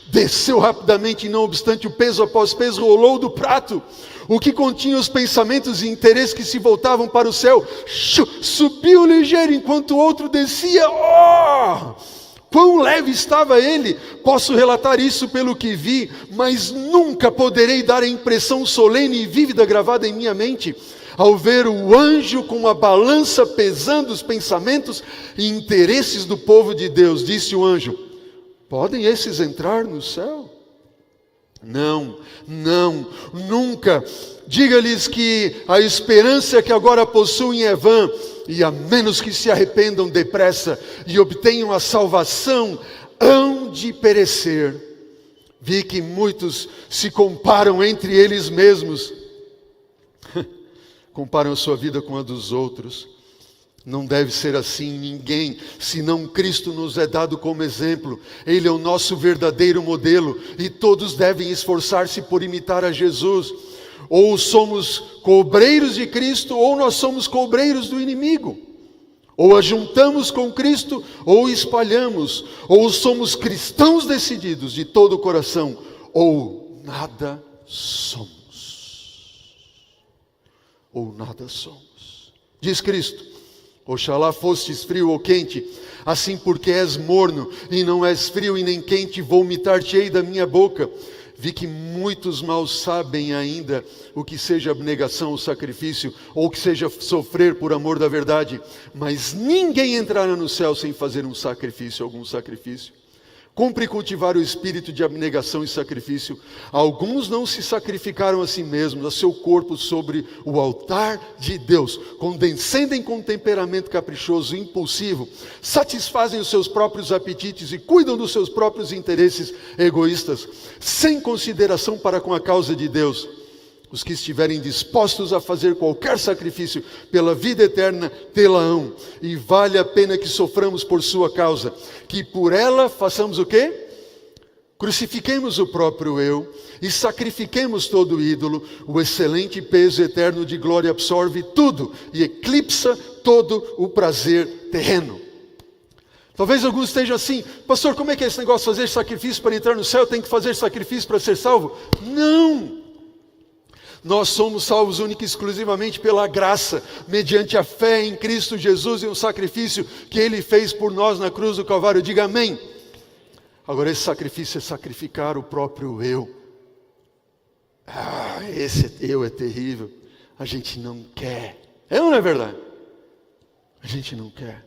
desceu rapidamente, e não obstante o peso após peso rolou do prato. O que continha os pensamentos e interesses que se voltavam para o céu, subiu ligeiro enquanto o outro descia. Oh! Quão leve estava ele! Posso relatar isso pelo que vi, mas nunca poderei dar a impressão solene e vívida gravada em minha mente, ao ver o anjo com a balança pesando os pensamentos e interesses do povo de Deus. Disse o anjo: podem esses entrar no céu? Não, não, nunca. Diga-lhes que a esperança que agora possuem é vã, e a menos que se arrependam depressa e obtenham a salvação, hão de perecer. Vi que muitos se comparam entre eles mesmos, comparam a sua vida com a dos outros. Não deve ser assim. Ninguém, senão Cristo, nos é dado como exemplo. Ele é o nosso verdadeiro modelo, e todos devem esforçar-se por imitar a Jesus. Ou somos cobreiros de Cristo, ou nós somos cobreiros do inimigo. Ou ajuntamos com Cristo, ou espalhamos. Ou somos cristãos decididos de todo o coração, ou nada somos. Ou nada somos. Diz Cristo: oxalá fostes frio ou quente, assim porque és morno, e não és frio e nem quente, vomitar-te-ei da minha boca. Vi que muitos mal sabem ainda o que seja abnegação ou sacrifício, ou que seja sofrer por amor da verdade, mas ninguém entrará no céu sem fazer um sacrifício, algum sacrifício. Cumpre cultivar o espírito de abnegação e sacrifício. Alguns não se sacrificaram a si mesmos, a seu corpo sobre o altar de Deus, condescendem com temperamento caprichoso e impulsivo, satisfazem os seus próprios apetites e cuidam dos seus próprios interesses egoístas, sem consideração para com a causa de Deus. Os que estiverem dispostos a fazer qualquer sacrifício pela vida eterna, tê-la-ão. E vale a pena que soframos por sua causa, que por ela façamos o quê? Crucifiquemos o próprio eu e sacrifiquemos todo ídolo. O excelente peso eterno de glória absorve tudo e eclipsa todo o prazer terreno. Talvez alguns estejam assim: pastor, como é que é esse negócio de fazer sacrifício para entrar no céu? Tem que fazer sacrifício para ser salvo? Não! Nós somos salvos única e exclusivamente pela graça, mediante a fé em Cristo Jesus e o sacrifício que Ele fez por nós na cruz do Calvário. Diga amém. Agora, esse sacrifício é sacrificar o próprio eu. Esse eu é terrível. A gente não quer. É ou não é verdade? A gente não quer.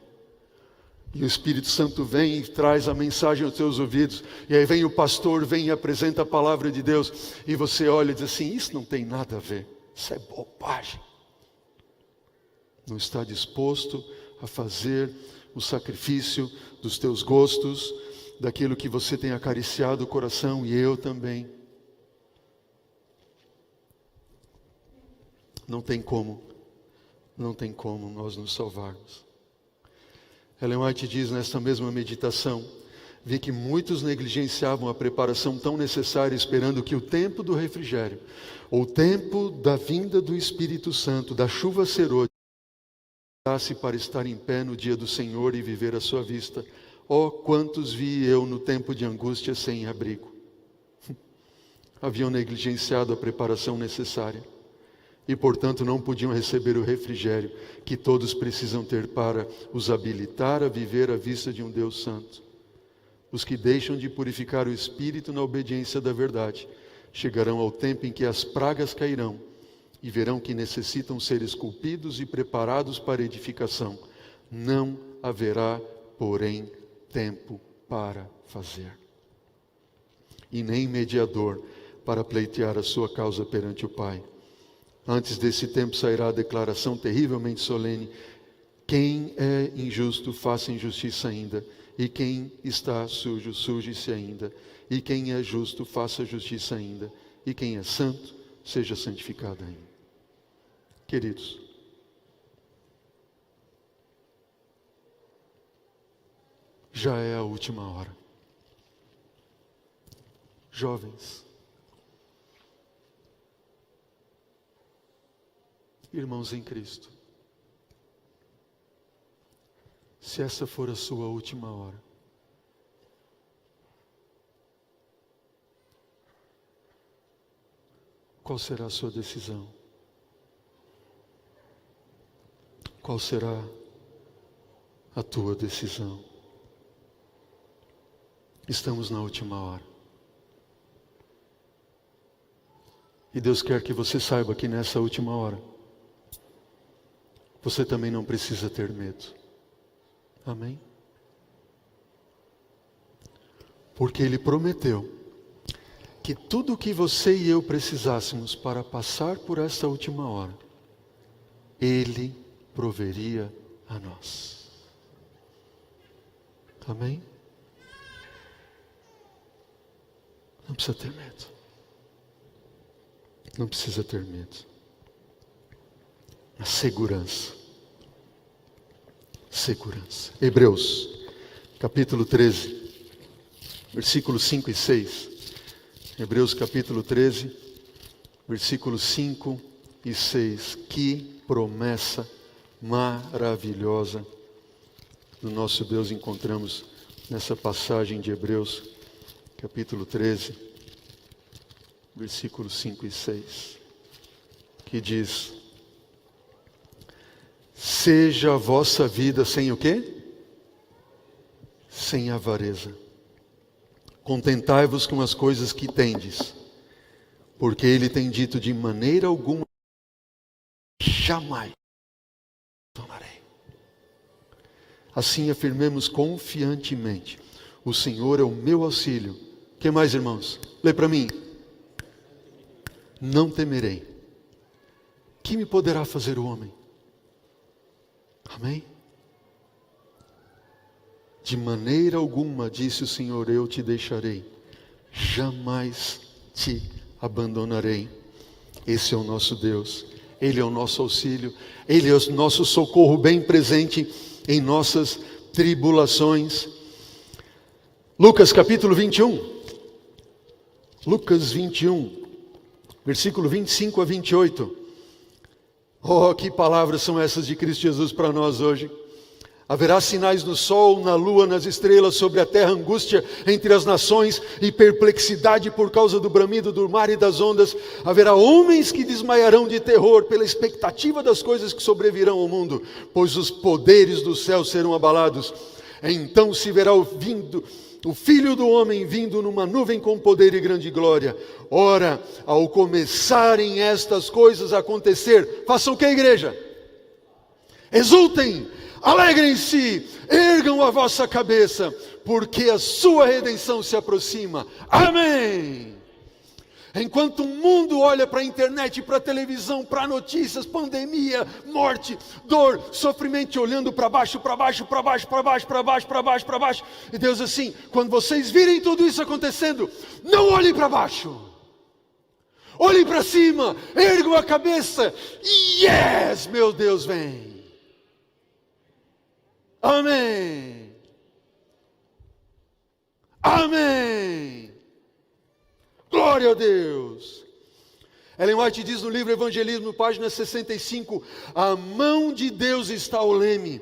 E o Espírito Santo vem e traz a mensagem aos teus ouvidos. E aí vem o pastor, vem e apresenta a palavra de Deus. E você olha e diz assim: isso não tem nada a ver. Isso é bobagem. Não está disposto a fazer o sacrifício dos teus gostos, daquilo que você tem acariciado o coração, e eu também. Não tem como nós nos salvarmos. Ellen White diz nesta mesma meditação: vi que muitos negligenciavam a preparação tão necessária, esperando que o tempo do refrigério, ou o tempo da vinda do Espírito Santo, da chuva serôdia, para estar em pé no dia do Senhor e viver à sua vista. Oh, quantos vi eu no tempo de angústia sem abrigo. Haviam negligenciado a preparação necessária e, portanto, não podiam receber o refrigério que todos precisam ter para os habilitar a viver à vista de um Deus santo. Os que deixam de purificar o espírito na obediência da verdade chegarão ao tempo em que as pragas cairão e verão que necessitam ser esculpidos e preparados para edificação. Não haverá, porém, tempo para fazer, e nem mediador para pleitear a sua causa perante o Pai. Antes desse tempo sairá a declaração terrivelmente solene: quem é injusto, faça injustiça ainda, e quem está sujo, suje-se ainda, e quem é justo, faça justiça ainda, e quem é santo, seja santificado ainda. Queridos, já é a última hora. Jovens, irmãos em Cristo, se essa for a sua última hora, qual será a sua decisão? Qual será a tua decisão? Estamos na última hora. E Deus quer que você saiba que nessa última hora, você também não precisa ter medo. Amém? Porque Ele prometeu que tudo o que você e eu precisássemos para passar por essa última hora, Ele proveria a nós. Amém? Não precisa ter medo. Não precisa ter medo. A segurança. Segurança. Hebreus, capítulo 13, versículos 5 e 6. Hebreus, capítulo 13, versículos 5 e 6. Que promessa maravilhosa do nosso Deus encontramos nessa passagem de Hebreus, capítulo 13, versículos 5 e 6, que diz: seja a vossa vida sem o quê? Sem avareza. Contentai-vos com as coisas que tendes, porque Ele tem dito: de maneira alguma jamais tomarei. Assim afirmemos confiantemente: o Senhor é o meu auxílio. O que mais, irmãos? Lê para mim. Não temerei. Que me poderá fazer o homem? Amém? De maneira alguma, disse o Senhor, eu te deixarei. Jamais te abandonarei. Esse é o nosso Deus. Ele é o nosso auxílio. Ele é o nosso socorro bem presente em nossas tribulações. Lucas capítulo 21. Lucas 21, versículo 25 a 28. Oh, que palavras são essas de Cristo Jesus para nós hoje. Haverá sinais no sol, na lua, nas estrelas, sobre a terra angústia entre as nações e perplexidade por causa do bramido do mar e das ondas. Haverá homens que desmaiarão de terror pela expectativa das coisas que sobrevirão ao mundo, pois os poderes do céu serão abalados. Então se verá o Filho do Homem vindo numa nuvem com poder e grande glória. Ora, ao começarem estas coisas a acontecer, façam o que, igreja? Exultem! Alegrem-se, ergam a vossa cabeça, porque a sua redenção se aproxima. Amém! Enquanto o mundo olha para a internet, para a televisão, para notícias, pandemia, morte, dor, sofrimento, olhando para baixo, para baixo, para baixo, para baixo, para baixo, para baixo, para baixo. E Deus assim, quando vocês virem tudo isso acontecendo, não olhem para baixo. Olhem para cima, ergam a cabeça. Yes, meu Deus vem. Amém. Amém. Glória a Deus. Ellen White diz no livro Evangelismo, página 65, a mão de Deus está ao leme,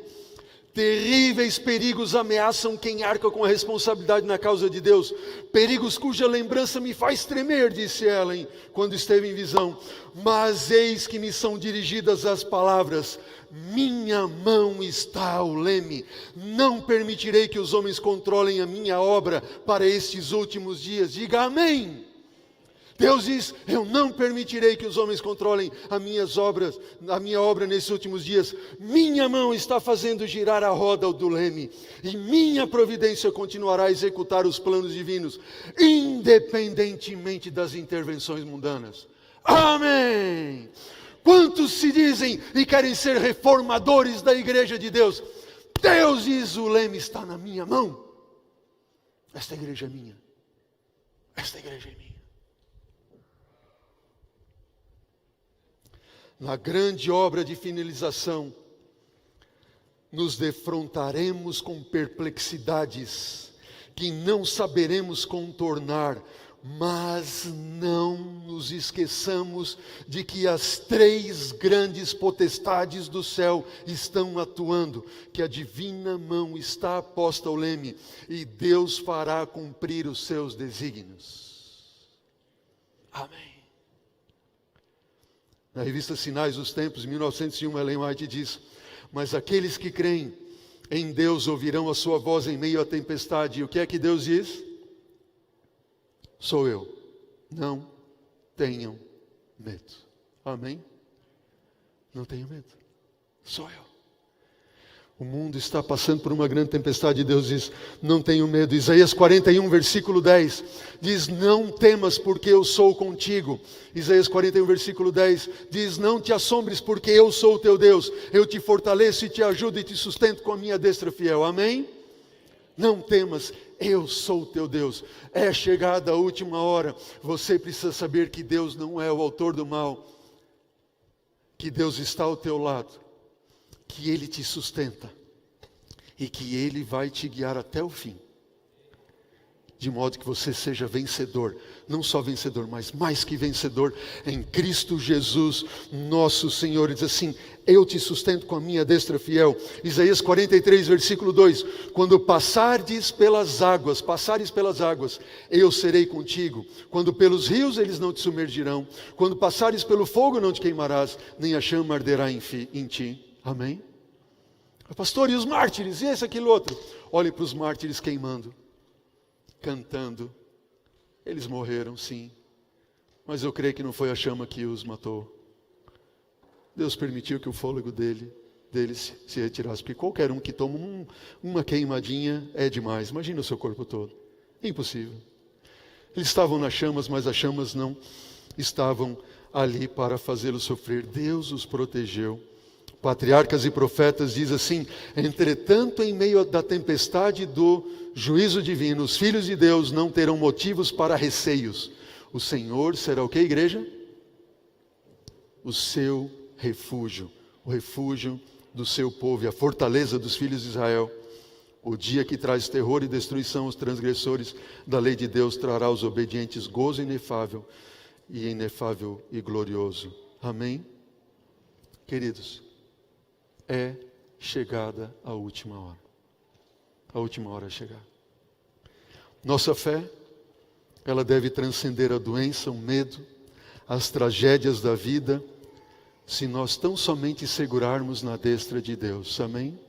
Terríveis perigos ameaçam quem arca com a responsabilidade na causa de Deus. Perigos cuja lembrança me faz tremer, disse Ellen, quando esteve em visão. Mas eis que me são dirigidas as palavras: minha mão está ao leme. Não permitirei que os homens controlem a minha obra para estes últimos dias. Diga amém. Deus diz: eu não permitirei que os homens controlem a minha obra nesses últimos dias. Minha mão está fazendo girar a roda do leme, e minha providência continuará a executar os planos divinos, independentemente das intervenções mundanas. Amém! Quantos se dizem e querem ser reformadores da igreja de Deus? Deus diz: o leme está na minha mão. Esta igreja é minha. Esta igreja é minha. Na grande obra de finalização, nos defrontaremos com perplexidades que não saberemos contornar, mas não nos esqueçamos de que as 3 grandes potestades do céu estão atuando, que a divina mão está aposta ao leme e Deus fará cumprir os seus desígnios. Amém. Na revista Sinais dos Tempos, 1901, Ellen White diz: mas aqueles que creem em Deus ouvirão a sua voz em meio à tempestade. E o que é que Deus diz? Sou eu. Não tenham medo. Amém? Não tenham medo. Sou eu. O mundo está passando por uma grande tempestade e Deus diz: não tenho medo. Isaías 41, versículo 10, diz: não temas porque eu sou contigo. Isaías 41, versículo 10, diz: não te assombres porque eu sou o teu Deus. Eu te fortaleço e te ajudo e te sustento com a minha destra fiel. Amém? Não temas, eu sou o teu Deus. É chegada a última hora. Você precisa saber que Deus não é o autor do mal, que Deus está ao teu lado, que Ele te sustenta e que Ele vai te guiar até o fim, de modo que você seja vencedor, não só vencedor, mas mais que vencedor em Cristo Jesus, nosso Senhor. Ele diz assim: eu te sustento com a minha destra fiel. Isaías 43, versículo 2, quando passares pelas águas, eu serei contigo. Quando pelos rios, eles não te submergirão. Quando passares pelo fogo, não te queimarás, nem a chama arderá em ti. Amém? Pastor, e os mártires? E esse, aquilo, outro? Olhe para os mártires queimando, cantando. Eles morreram, sim, mas eu creio que não foi a chama que os matou. Deus permitiu que o fôlego deles se retirasse, porque qualquer um que toma uma queimadinha é demais. Imagina o seu corpo todo. Impossível. Eles estavam nas chamas, mas as chamas não estavam ali para fazê-los sofrer. Deus os protegeu. Patriarcas e profetas diz assim: entretanto, em meio da tempestade do juízo divino, os filhos de Deus não terão motivos para receios. O Senhor será o que, igreja? O seu refúgio, o refúgio do seu povo e a fortaleza dos filhos de Israel. O dia que traz terror e destruição aos transgressores da lei de Deus trará aos obedientes gozo inefável e glorioso. Amém? Queridos, é chegada a última hora. A última hora é chegar. Nossa fé, ela deve transcender a doença, o medo, as tragédias da vida, se nós tão somente segurarmos na destra de Deus. Amém?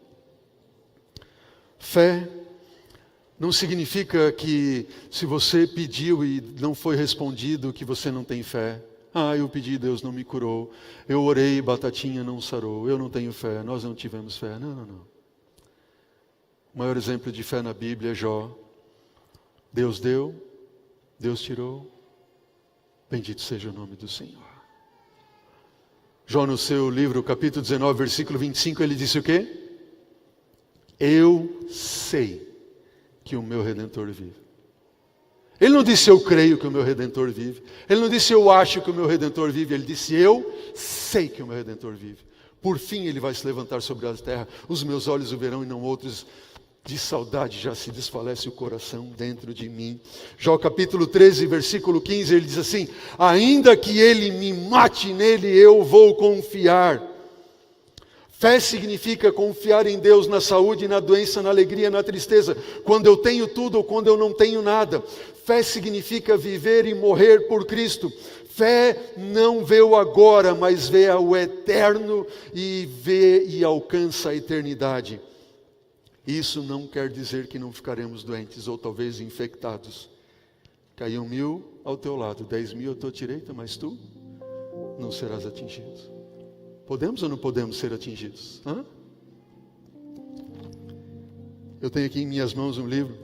Fé não significa que se você pediu e não foi respondido, que você não tem fé. Eu pedi, Deus não me curou. Eu orei, batatinha não sarou. Eu não tenho fé, nós não tivemos fé. Não. O maior exemplo de fé na Bíblia é Jó. Deus deu, Deus tirou. Bendito seja o nome do Senhor. Jó, no seu livro, capítulo 19, versículo 25, ele disse o quê? Eu sei que o meu Redentor vive. Ele não disse eu creio que o meu Redentor vive. Ele não disse eu acho que o meu Redentor vive. Ele disse eu sei que o meu Redentor vive. Por fim ele vai se levantar sobre a terra. Os meus olhos o verão e não outros. De saudade já se desfalece o coração dentro de mim. Jó capítulo 13, versículo 15, ele diz assim: ainda que ele me mate nele, eu vou confiar. Fé significa confiar em Deus na saúde, na doença, na alegria, na tristeza, quando eu tenho tudo ou quando eu não tenho nada. Fé significa viver e morrer por Cristo. Fé não vê o agora, mas vê o eterno e vê e alcança a eternidade. Isso não quer dizer que não ficaremos doentes ou talvez infectados. Caiam 1000 ao teu lado, 10.000 à tua direita, mas tu não serás atingido. Podemos ou não podemos ser atingidos? Hã? Eu tenho aqui em minhas mãos um livro.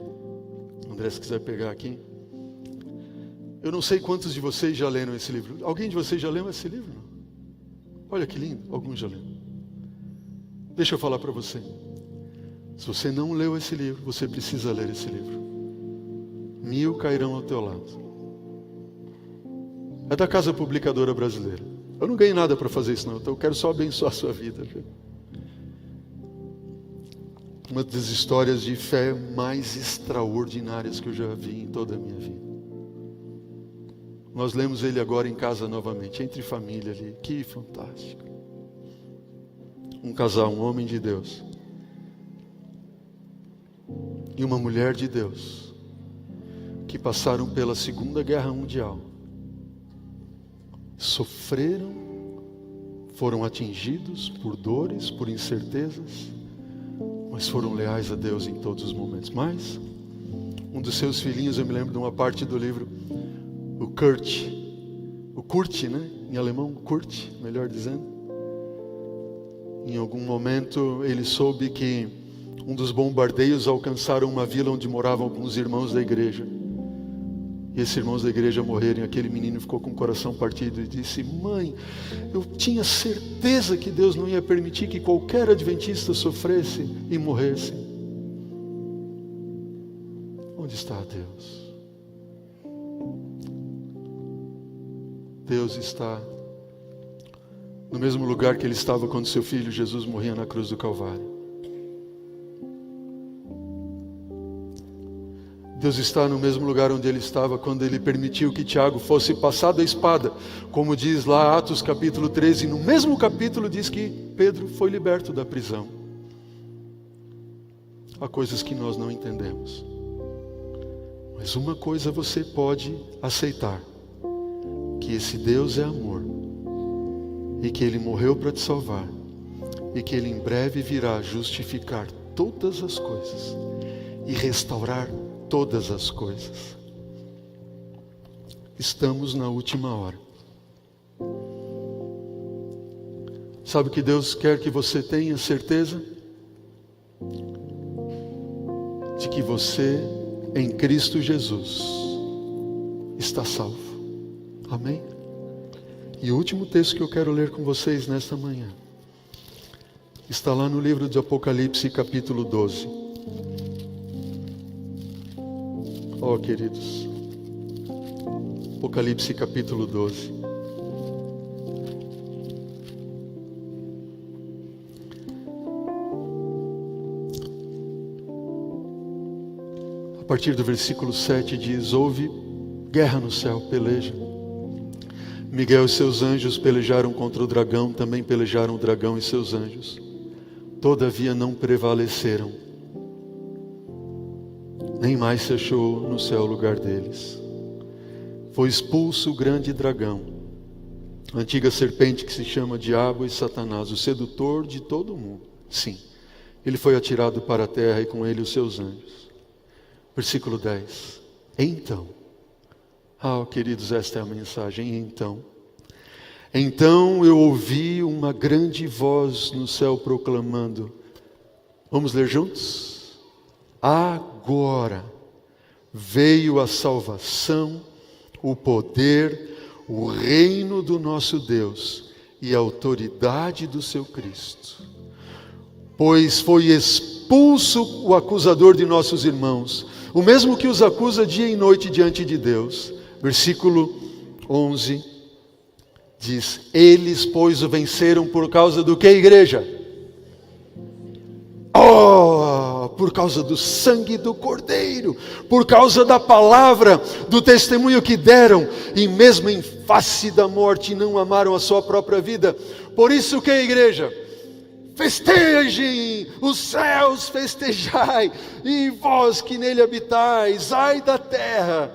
André, se quiser pegar aqui. Eu não sei quantos de vocês já leram esse livro. Alguém de vocês já leu esse livro? Olha que lindo, alguns já leram. Deixa eu falar para você. Se você não leu esse livro, você precisa ler esse livro. 1000 cairão ao teu lado. É da Casa Publicadora Brasileira. Eu não ganhei nada para fazer isso não, então eu quero só abençoar a sua vida. Viu? Uma das histórias de fé mais extraordinárias que eu já vi em toda a minha vida. Nós lemos ele agora em casa novamente, entre família ali. Que fantástico. Um casal, um homem de Deus e uma mulher de Deus, que passaram pela Segunda Guerra Mundial, sofreram, foram atingidos por dores, por incertezas, mas foram leais a Deus em todos os momentos. Mas um dos seus filhinhos, eu me lembro de uma parte do livro, o Kurt, né? Em alemão, Kurt, melhor dizendo. Em algum momento ele soube que um dos bombardeios alcançaram uma vila onde moravam alguns irmãos da igreja. E esses irmãos da igreja morreram, e aquele menino ficou com o coração partido e disse: mãe, eu tinha certeza que Deus não ia permitir que qualquer adventista sofresse e morresse. Onde está Deus? Deus está no mesmo lugar que Ele estava quando seu filho Jesus morria na cruz do Calvário. Deus está no mesmo lugar onde Ele estava quando Ele permitiu que Tiago fosse passado a espada. Como diz lá Atos capítulo 13, no mesmo capítulo diz que Pedro foi liberto da prisão. Há coisas que nós não entendemos. Mas uma coisa você pode aceitar: que esse Deus é amor, e que Ele morreu para te salvar, e que Ele em breve virá justificar todas as coisas e restaurar todas as coisas. Estamos na última hora. Sabe o que Deus quer que você tenha certeza? De que você, em Cristo Jesus, está salvo. Amém? E o último texto que eu quero ler com vocês nesta manhã está lá no livro de Apocalipse, capítulo 12. Oh, queridos, Apocalipse, capítulo 12. A partir do versículo 7 diz: houve guerra no céu, peleja. Miguel e seus anjos pelejaram contra o dragão, também pelejaram o dragão e seus anjos. Todavia não prevaleceram. Nem mais se achou no céu o lugar deles. Foi expulso o grande dragão, a antiga serpente que se chama Diabo e Satanás, o sedutor de todo o mundo. Sim, ele foi atirado para a terra e com ele os seus anjos. Versículo 10. Então, queridos, esta é a mensagem. Então eu ouvi uma grande voz no céu proclamando. Vamos ler juntos? Agora veio a salvação, o poder, o reino do nosso Deus e a autoridade do seu Cristo. Pois foi expulso o acusador de nossos irmãos, o mesmo que os acusa dia e noite diante de Deus. Versículo 11 diz: eles, pois, o venceram por causa do que, igreja? Por causa do sangue do Cordeiro, por causa da palavra, do testemunho que deram, e mesmo em face da morte não amaram a sua própria vida. Por isso que, igreja, Festejem, os céus festejai, e vós que nele habitais, ai da terra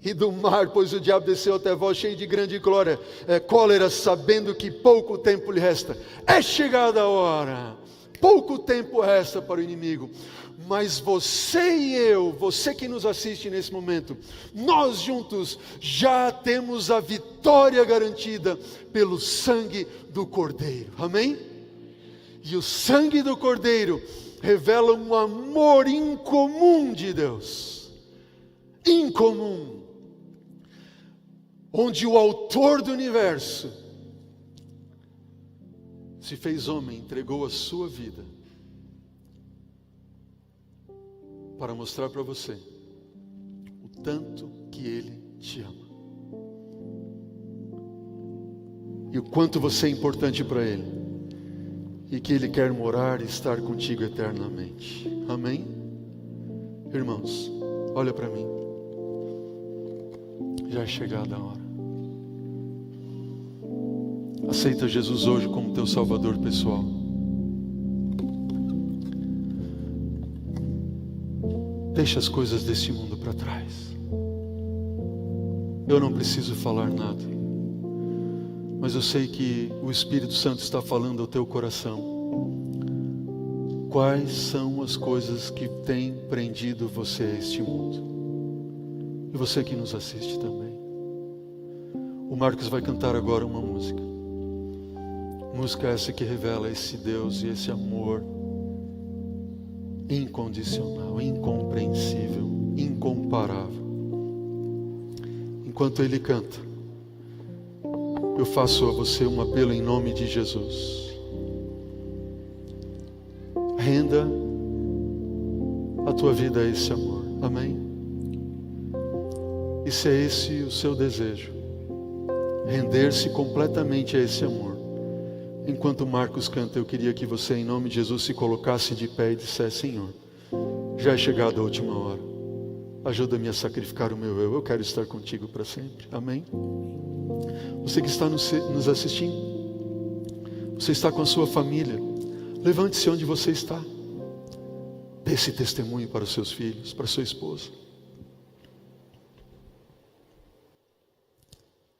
e do mar, pois o diabo desceu até vós cheio de grande cólera, sabendo que pouco tempo lhe resta. É chegada a hora, pouco tempo resta para o inimigo. Mas você e eu, você que nos assiste nesse momento, nós juntos já temos a vitória garantida pelo sangue do Cordeiro. Amém? E o sangue do Cordeiro revela um amor incomum de Deus. Incomum. Onde o autor do universo se fez homem, entregou a sua vida para mostrar para você o tanto que Ele te ama e o quanto você é importante para Ele, e que Ele quer morar e estar contigo eternamente. Amém? Irmãos, olha para mim. Já é chegada a hora. Aceita Jesus hoje como teu Salvador pessoal. Deixa as coisas deste mundo para trás. Eu não preciso falar nada, mas eu sei que o Espírito Santo está falando ao teu coração. Quais são as coisas que têm prendido você a este mundo? E você que nos assiste também. O Marcos vai cantar agora uma música. Música essa que revela esse Deus e esse amor incondicional, incompreensível, incomparável. Enquanto Ele canta, eu faço a você um apelo em nome de Jesus. Renda a tua vida a esse amor. Amém? E se é esse o seu desejo, render-se completamente a esse amor. Enquanto Marcos canta, eu queria que você, em nome de Jesus, se colocasse de pé e dissesse: Senhor, já é chegada a última hora. Ajuda-me a sacrificar o meu eu quero estar contigo para sempre. Amém? Você que está nos assistindo, você está com a sua família, levante-se onde você está. Dê esse testemunho para os seus filhos, para a sua esposa.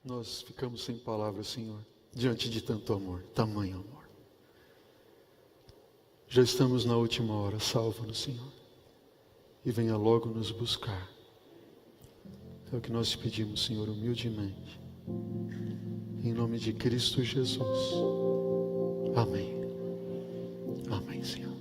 Nós ficamos sem palavras, Senhor, diante de tanto amor, tamanho amor. Já estamos na última hora, salva-nos, Senhor, e venha logo nos buscar. É o que nós te pedimos, Senhor, humildemente, em nome de Cristo Jesus. Amém. Amém, Senhor.